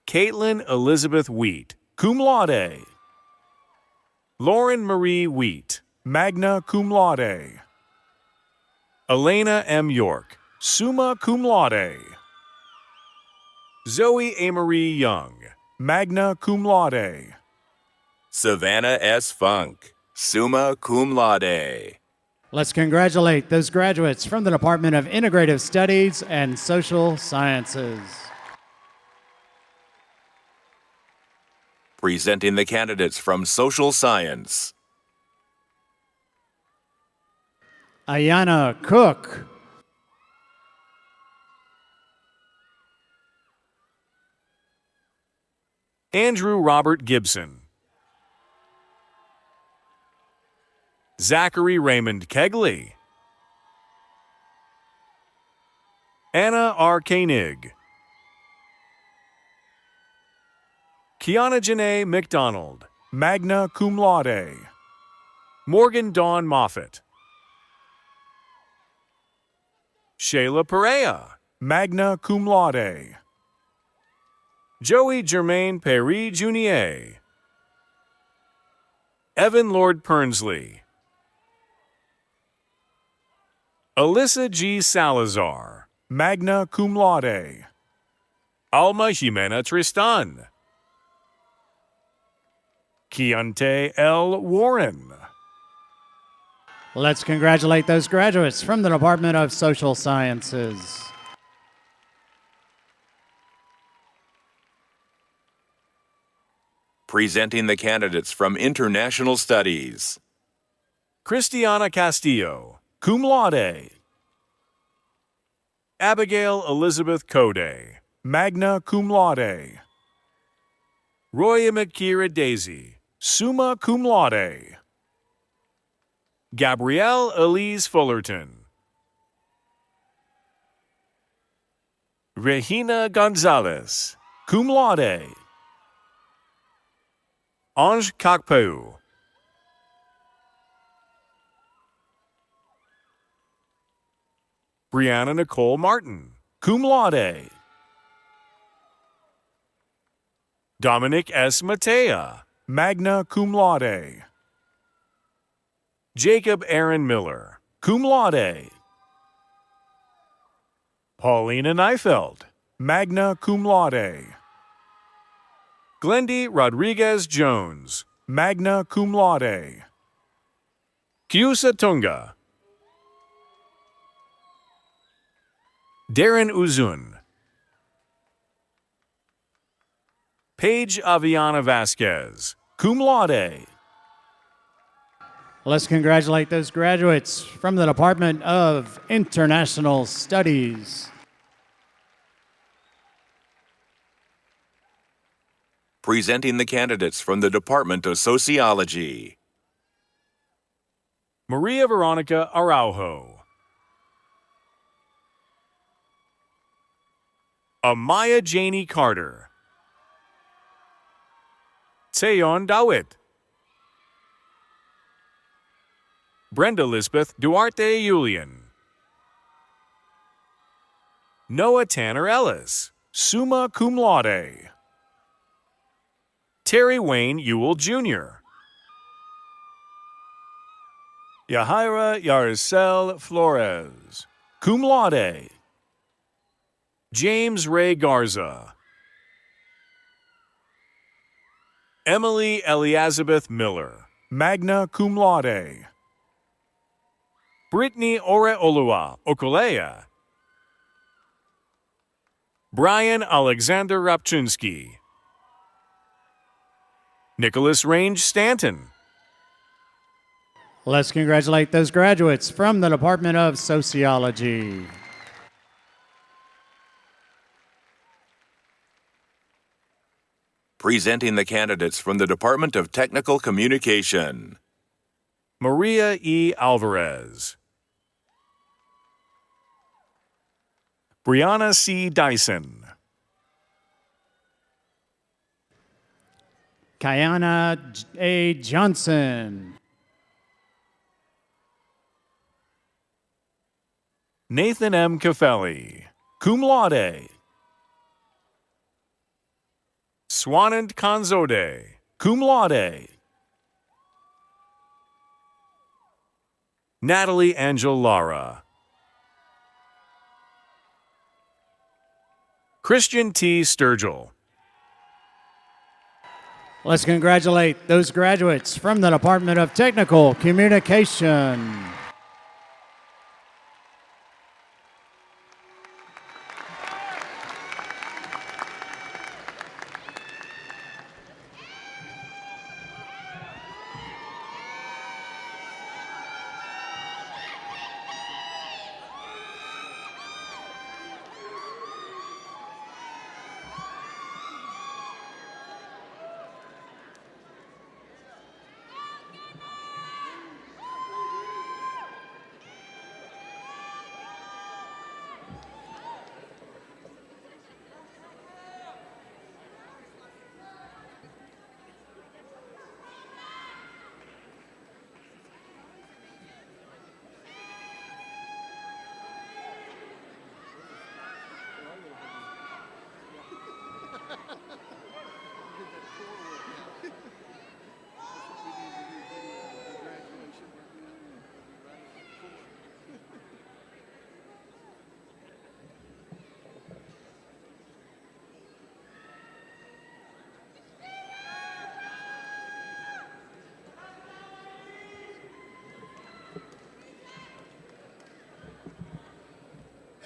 Caitlin Elizabeth Wheat, cum laude. Lauren Marie Wheat, magna cum laude. Elena M. York, summa cum laude. Zoe Amory Young, magna cum laude. Savannah S. Funk, summa cum laude. Let's congratulate those graduates from the Department of Integrative Studies and Social Sciences. Presenting the candidates from social science. Ayana Cook. Andrew Robert Gibson. Zachary Raymond Kegley. Anna R. Koenig. Kiana Janae McDonald, magna cum laude. Morgan Dawn Moffett. Shayla Perea, magna cum laude. Joey Germain Perry Junier. Evan Lord Pernsley. Alyssa G. Salazar, magna cum laude. Alma Jimena Tristan. Keontae L. Warren. Let's congratulate those graduates from the Department of Social Sciences. Presenting the candidates from international studies. Christiana Castillo, cum laude. Abigail Elizabeth Code, magna cum laude. Roya McKeira Daisy, summa cum laude. Gabrielle Elise Fullerton. Regina Gonzalez, cum laude. Ange Kakpeu. Brianna Nicole Martin, cum laude. Dominic S. Matea, magna cum laude. Jacob Aaron Miller, cum laude. Paulina Neifeld, magna cum laude. Glendy Rodriguez Jones, magna cum laude. Kiusa Tunga. Darren Uzun. Paige Aviana Vasquez, cum laude. Let's congratulate those graduates from the Department of International Studies. Presenting the candidates from the Department of Sociology. Maria Veronica Araujo. Amaya Janie Carter. Tseyon Dawit. Brenda Lisbeth Duarte Julian. Noah Tanner Ellis, summa cum laude. Terry Wayne Ewell Jr. Yahaira Yaricel Flores, cum laude. James Ray Garza. Emily Elizabeth Miller, magna cum laude. Brittany Oreolua Okolea. Brian Alexander Rapchinsky. Nicholas Range Stanton. Let's congratulate those graduates from the Department of Sociology. Presenting the candidates from the Department of Technical Communication. Maria E. Alvarez. Brianna C. Dyson. Kiana A. Johnson. Nathan M. Caffelli, cum laude. Swanand Kanzode, cum laude. Natalie Angel Lara. Christian T. Sturgill. Let's congratulate those graduates from the Department of Technical Communication.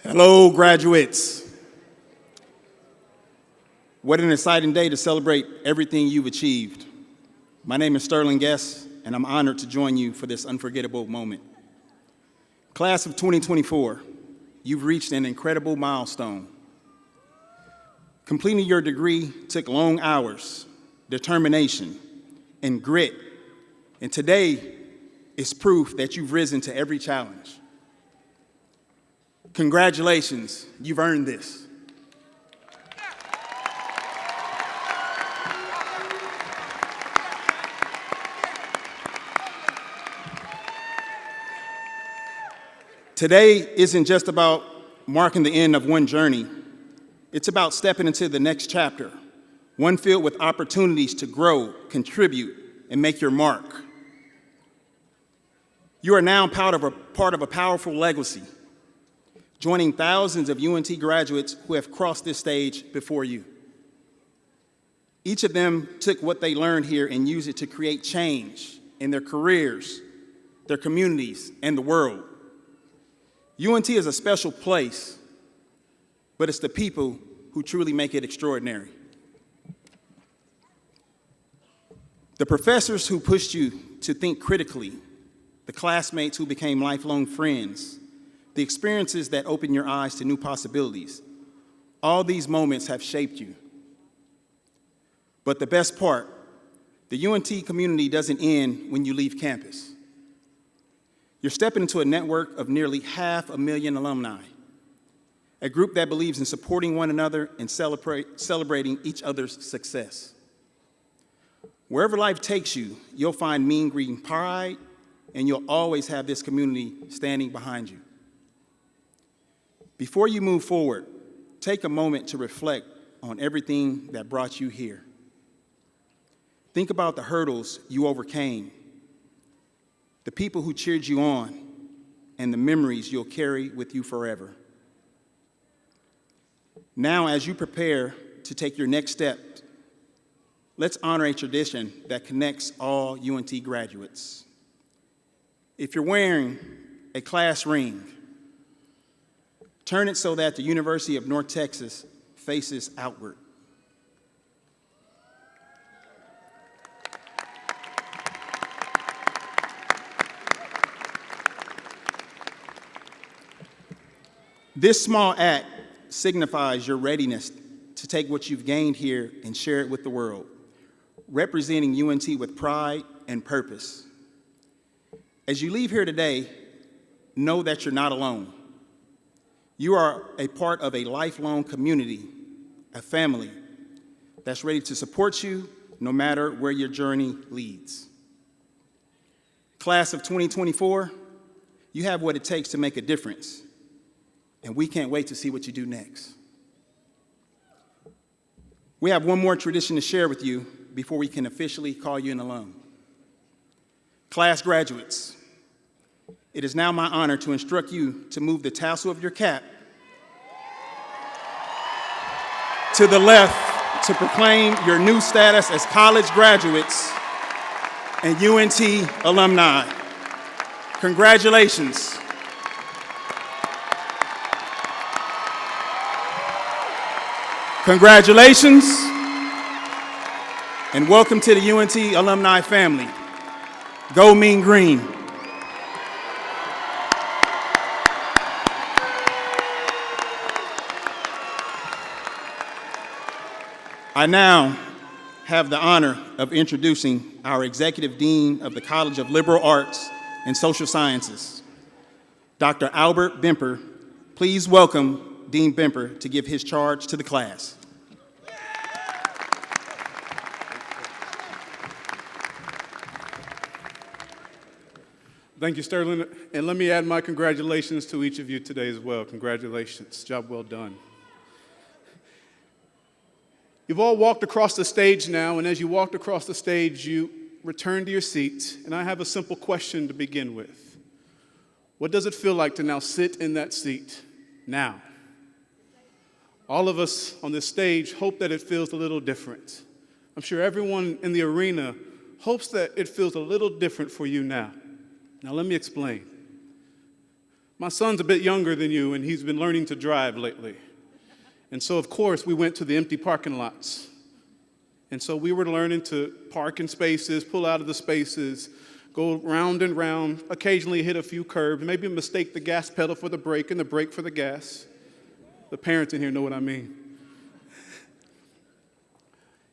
Hello, graduates. What an exciting day to celebrate everything you've achieved. My name is Sterling Guest, and I'm honored to join you for this unforgettable moment. Class of 2024, you've reached an incredible milestone. Completing your degree took long hours, determination, and grit, and today is proof that you've risen to every challenge. Congratulations, you've earned this. Today isn't just about marking the end of one journey. It's about stepping into the next chapter, one filled with opportunities to grow, contribute, and make your mark. You are now part of a powerful legacy, joining thousands of UNT graduates who have crossed this stage before you. Each of them took what they learned here and used it to create change in their careers, their communities, and the world. UNT is a special place, but it's the people who truly make it extraordinary. The professors who pushed you to think critically, the classmates who became lifelong friends, the experiences that open your eyes to new possibilities, all these moments have shaped you. But the best part, the UNT community doesn't end when you leave campus. You're stepping into a network of nearly 500,000 alumni, a group that believes in supporting one another and celebrating each other's success. Wherever life takes you, you'll find mean green pride, and you'll always have this community standing behind you. Before you move forward, take a moment to reflect on everything that brought you here. Think about the hurdles you overcame, the people who cheered you on, and the memories you'll carry with you forever. Now, as you prepare to take your next step, let's honor a tradition that connects all UNT graduates. If you're wearing a class ring, turn it so that the University of North Texas faces outward. This small act signifies your readiness to take what you've gained here and share it with the world, representing UNT with pride and purpose. As you leave here today, know that you're not alone. You are a part of a lifelong community, a family that's ready to support you no matter where your journey leads. Class of 2024, you have what it takes to make a difference, and we can't wait to see what you do next. We have one more tradition to share with you before we can officially call you an alum. Class graduates, it is now my honor to instruct you to move the tassel of your cap to the left to proclaim your new status as college graduates and UNT alumni. Congratulations. Congratulations, and welcome to the UNT alumni family. Go Mean Green. I now have the honor of introducing our Executive Dean of the College of Liberal Arts and Social Sciences, Dr. Albert Bemper. Please welcome Dean Bemper to give his charge to the class. Thank you, Sterling, and let me add my congratulations to each of you today as well. Congratulations, job well done. You've all walked across the stage now, and as you walked across the stage, you returned to your seats, and I have a simple question to begin with. What does it feel like to now sit in that seat now? All of us on this stage hope that it feels a little different. I'm sure everyone in the arena hopes that it feels a little different for you now. Now let me explain. My son's a bit younger than you, and he's been learning to drive lately. And so, of course, we went to the empty parking lots. And so we were learning to park in spaces, pull out of the spaces, go round and round, occasionally hit a few curbs, maybe mistake the gas pedal for the brake and the brake for the gas. The parents in here know what I mean.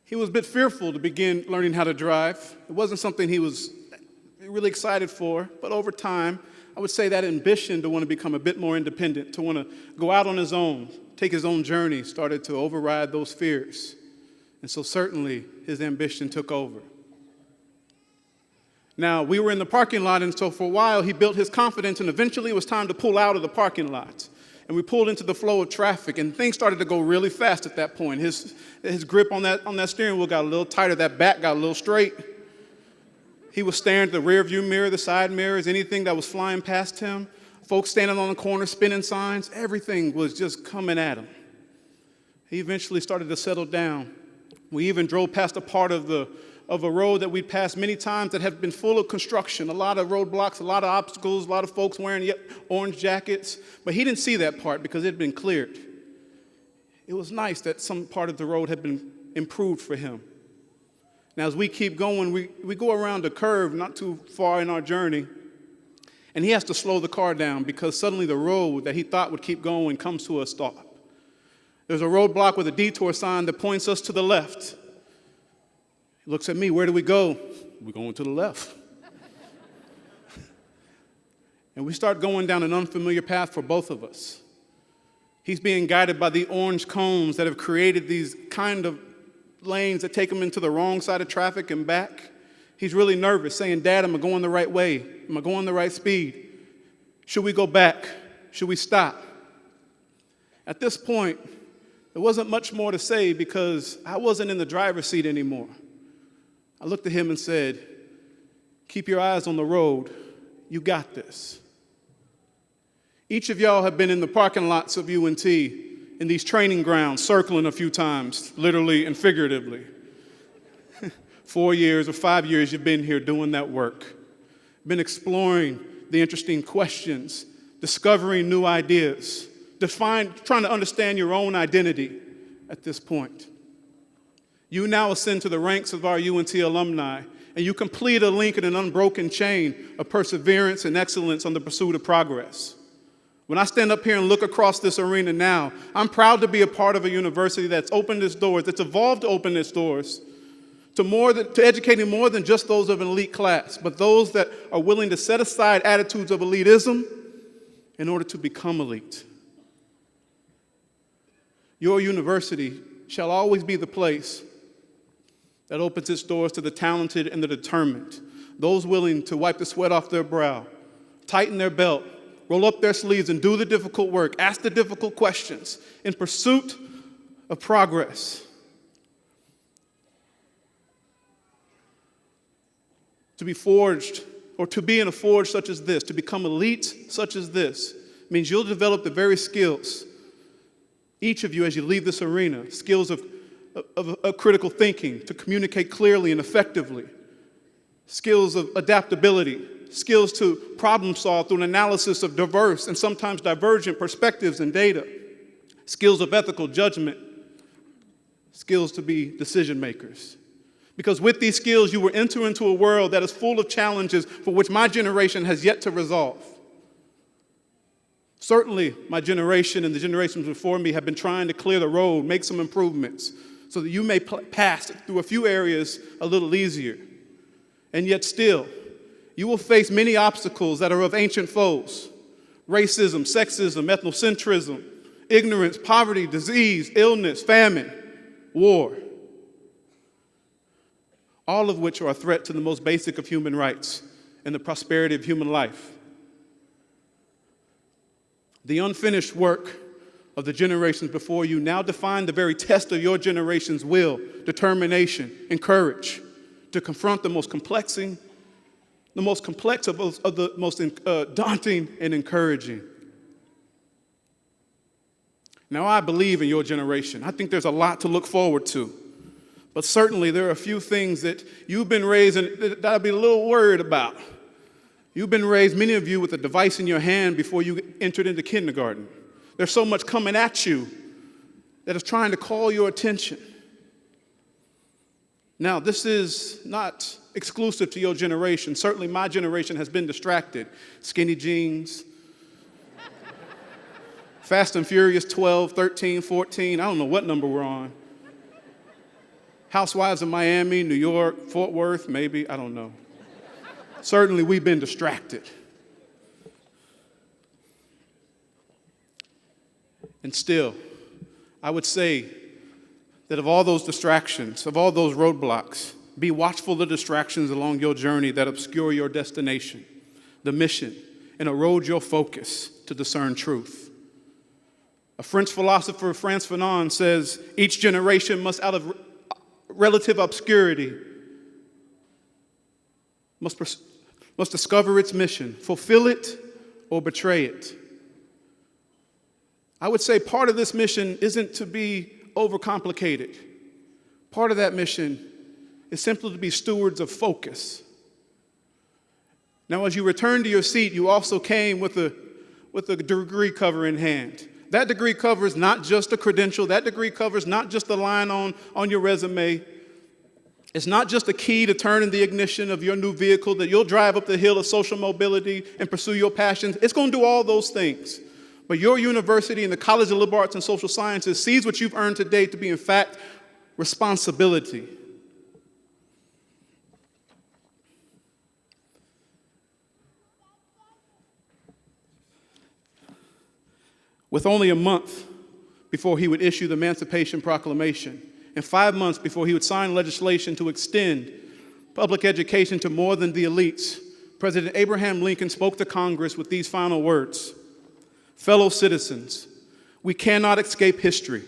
He was a bit fearful to begin learning how to drive. It wasn't something he was really excited for, but over time, I would say that ambition to want to become a bit more independent, to want to go out on his own, take his own journey, started to override those fears. And so certainly his ambition took over. Now, we were in the parking lot, and so for a while he built his confidence, and eventually it was time to pull out of the parking lot. And we pulled into the flow of traffic, and things started to go really fast at that point. His grip on that steering wheel got a little tighter, that back got a little straight. He was staring at the rear view mirror, the side mirrors, anything that was flying past him. Folks standing on the corner, spinning signs, everything was just coming at him. He eventually started to settle down. We even drove past a part of a road that we'd passed many times that had been full of construction, a lot of roadblocks, a lot of obstacles, a lot of folks wearing orange jackets. But he didn't see that part because it had been cleared. It was nice that some part of the road had been improved for him. Now, as we keep going, we go around a curve not too far in our journey, and he has to slow the car down because suddenly the road that he thought would keep going comes to a stop. There's a roadblock with a detour sign that points us to the left. He looks at me, where do we go? We're going to the left. And we start going down an unfamiliar path for both of us. He's being guided by the orange cones that have created these kind of lanes that take him into the wrong side of traffic and back. He's really nervous, saying, Dad, am I going the right way? Am I going the right speed? Should we go back? Should we stop? At this point, there wasn't much more to say because I wasn't in the driver's seat anymore. I looked at him and said, keep your eyes on the road. You got this. Each of y'all have been in the parking lots of UNT in these training grounds, circling a few times, literally and figuratively. 4 years or 5 years you've been here doing that work. Been exploring the interesting questions, discovering new ideas, trying to understand your own identity at this point. You now ascend to the ranks of our UNT alumni, and you complete a link in an unbroken chain of perseverance and excellence on the pursuit of progress. When I stand up here and look across this arena now, I'm proud to be a part of a university that's opened its doors, that's evolved to open its doors to educating more than just those of an elite class, but those that are willing to set aside attitudes of elitism in order to become elite. Your university shall always be the place that opens its doors to the talented and the determined, those willing to wipe the sweat off their brow, tighten their belt, roll up their sleeves, and do the difficult work, ask the difficult questions in pursuit of progress. To be forged, or to be in a forge such as this, to become elite such as this, means you'll develop the very skills, each of you as you leave this arena, skills of critical thinking, to communicate clearly and effectively, skills of adaptability, skills to problem solve through an analysis of diverse and sometimes divergent perspectives and data, skills of ethical judgment, skills to be decision makers. Because with these skills, you will enter into a world that is full of challenges for which my generation has yet to resolve. Certainly, my generation and the generations before me have been trying to clear the road, make some improvements, so that you may pass through a few areas a little easier. And yet still, you will face many obstacles that are of ancient foes: racism, sexism, ethnocentrism, ignorance, poverty, disease, illness, famine, war. All of which are a threat to the most basic of human rights and the prosperity of human life. The unfinished work of the generations before you now define the very test of your generation's will, determination, and courage to confront the most complex of the most daunting and encouraging. Now, I believe in your generation. I think there's a lot to look forward to. But certainly there are a few things that you've been raised and that I'd be a little worried about. You've been raised, many of you, with a device in your hand before you entered into kindergarten. There's so much coming at you that is trying to call your attention. Now, this is not exclusive to your generation. Certainly my generation has been distracted. Skinny jeans, Fast and Furious 12, 13, 14, I don't know what number we're on. Housewives of Miami, New York, Fort Worth, maybe, I don't know. Certainly we've been distracted. And still, I would say that of all those distractions, of all those roadblocks, be watchful of the distractions along your journey that obscure your destination, the mission, and erode your focus to discern truth. A French philosopher, Frantz Fanon, says, each generation must, out of relative obscurity, must discover its mission, fulfill it, or betray it. I would say part of this mission isn't to be overcomplicated. Part of that mission is simply to be stewards of focus. Now, as you return to your seat, you also came with a degree cover in hand. That degree covers not just a credential. That degree covers not just a line on your resume. It's not just a key to turn in the ignition of your new vehicle that you'll drive up the hill of social mobility and pursue your passions. It's going to do all those things. But your university and the College of Liberal Arts and Social Sciences sees what you've earned today to be, in fact, responsibility. With only a month before he would issue the Emancipation Proclamation, and 5 months before he would sign legislation to extend public education to more than the elites, President Abraham Lincoln spoke to Congress with these final words: "Fellow citizens, we cannot escape history.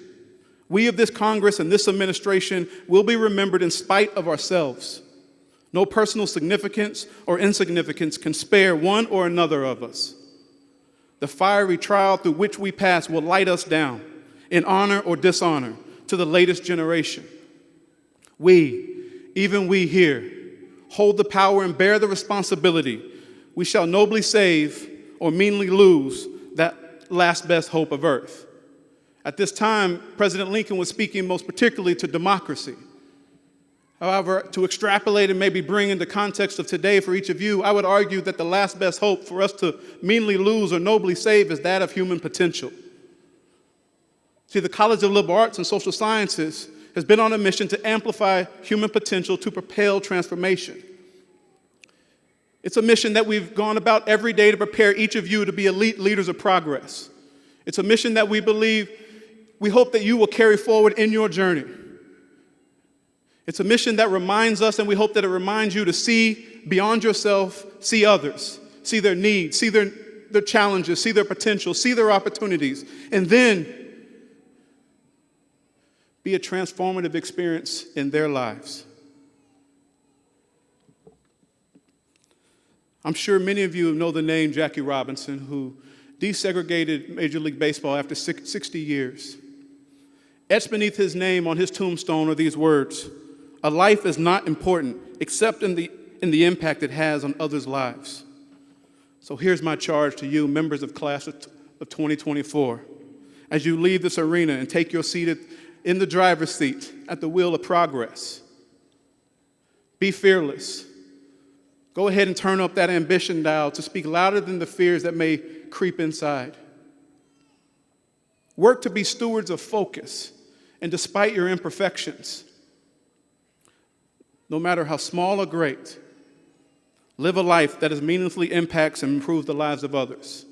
We of this Congress and this administration will be remembered in spite of ourselves. No personal significance or insignificance can spare one or another of us. The fiery trial through which we pass will light us down, in honor or dishonor, to the latest generation. We, even we here, hold the power and bear the responsibility. We shall nobly save or meanly lose that last best hope of earth." At this time, President Lincoln was speaking most particularly to democracy. However, to extrapolate and maybe bring into context of today for each of you, I would argue that the last best hope for us to meanly lose or nobly save is that of human potential. See, the College of Liberal Arts and Social Sciences has been on a mission to amplify human potential to propel transformation. It's a mission that we've gone about every day to prepare each of you to be elite leaders of progress. It's a mission that we believe we hope that you will carry forward in your journey. It's a mission that reminds us, and we hope that it reminds you to see beyond yourself, see others, see their needs, see their challenges, see their potential, see their opportunities, and then be a transformative experience in their lives. I'm sure many of you know the name Jackie Robinson, who desegregated Major League Baseball after 60 years. Etched beneath his name on his tombstone are these words: "A life is not important except in the impact it has on others' lives." So here's my charge to you, members of class of 2024. As you leave this arena and take your seat in the driver's seat at the wheel of progress, be fearless. Go ahead and turn up that ambition dial to speak louder than the fears that may creep inside. Work to be stewards of focus, and despite your imperfections, no matter how small or great, live a life that meaningfully impacts and improves the lives of others.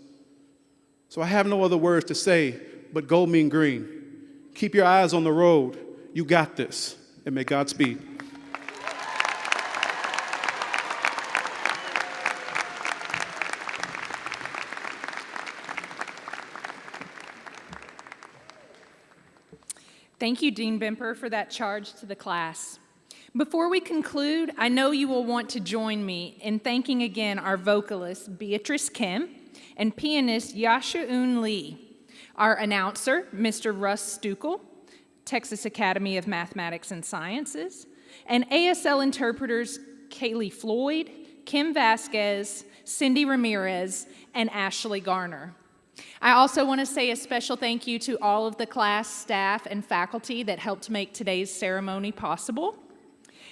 So I have no other words to say, but go mean green. Keep your eyes on the road. You got this, and may God speed. Thank you, Dean Bemper, for that charge to the class. Before we conclude, I know you will want to join me in thanking again our vocalist, Beatrice Kim, and pianist Yasha-Un Lee, our announcer, Mr. Russ Stukel, Texas Academy of Mathematics and Sciences, and ASL interpreters Kaylee Floyd, Kim Vasquez, Cindy Ramirez, and Ashley Garner. I also want to say a special thank you to all of the class, staff, and faculty that helped make today's ceremony possible.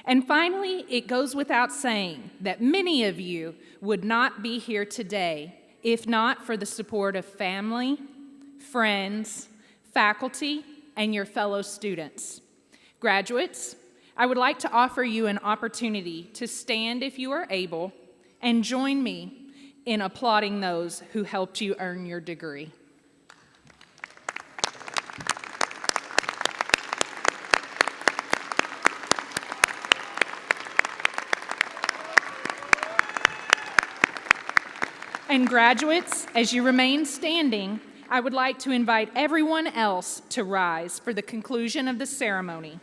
And finally, it goes without saying that many of you would not be here today if not for the support of family, friends, faculty, and your fellow students. Graduates, I would like to offer you an opportunity to stand if you are able and join me in applauding those who helped you earn your degree. And graduates, as you remain standing, I would like to invite everyone else to rise for the conclusion of the ceremony.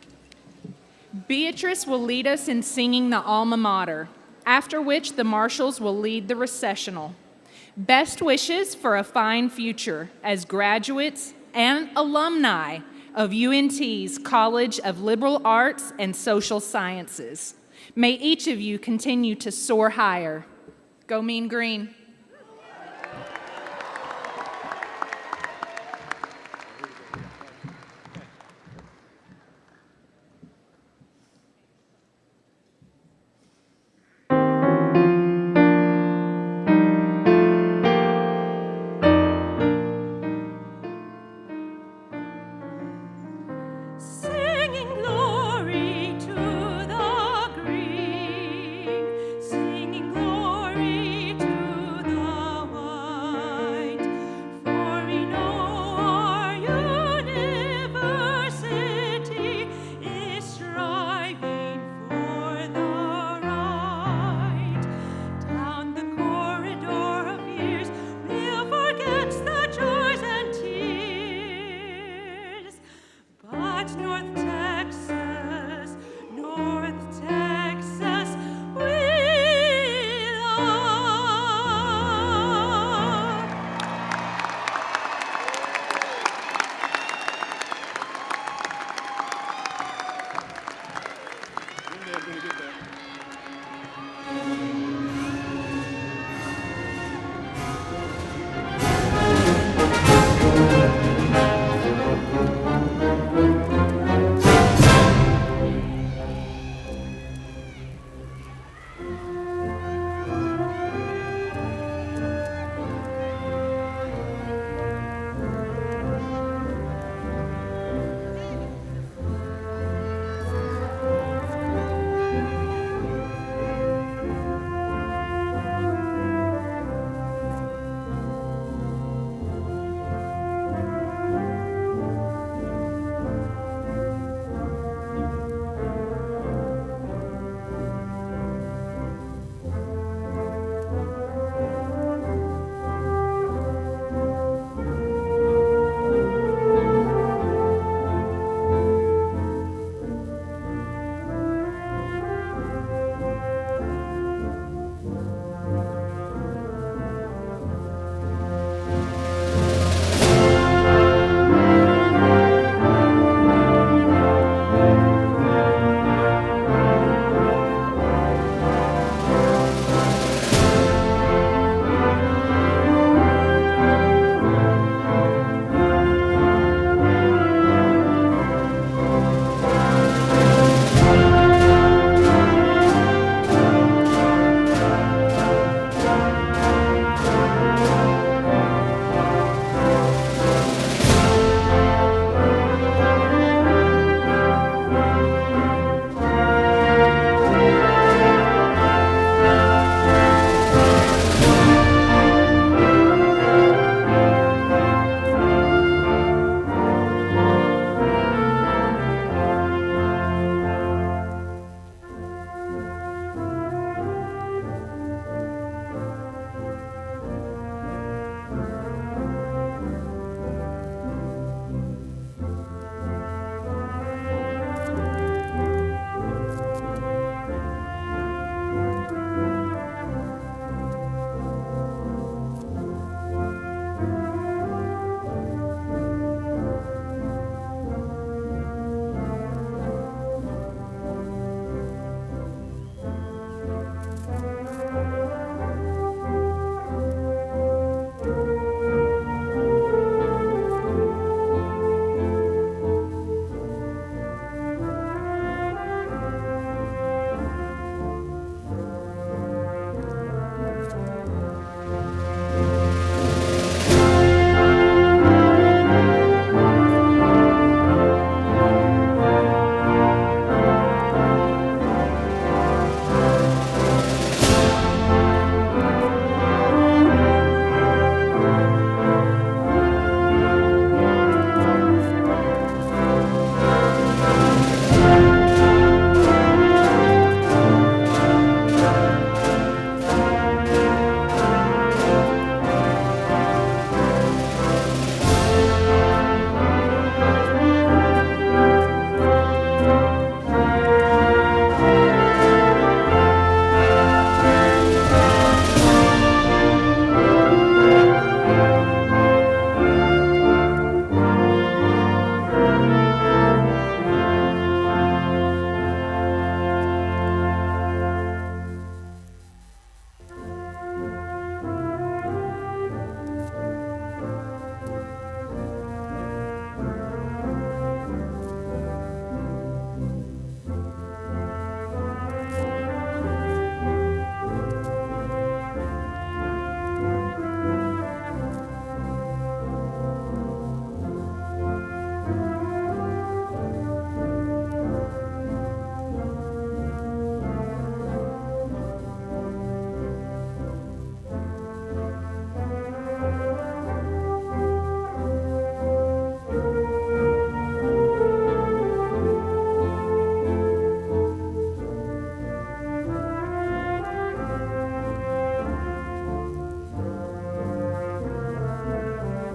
Beatrice will lead us in singing the alma mater, after which the marshals will lead the recessional. Best wishes for a fine future as graduates and alumni of UNT's College of Liberal Arts and Social Sciences. May each of you continue to soar higher. Go Mean Green.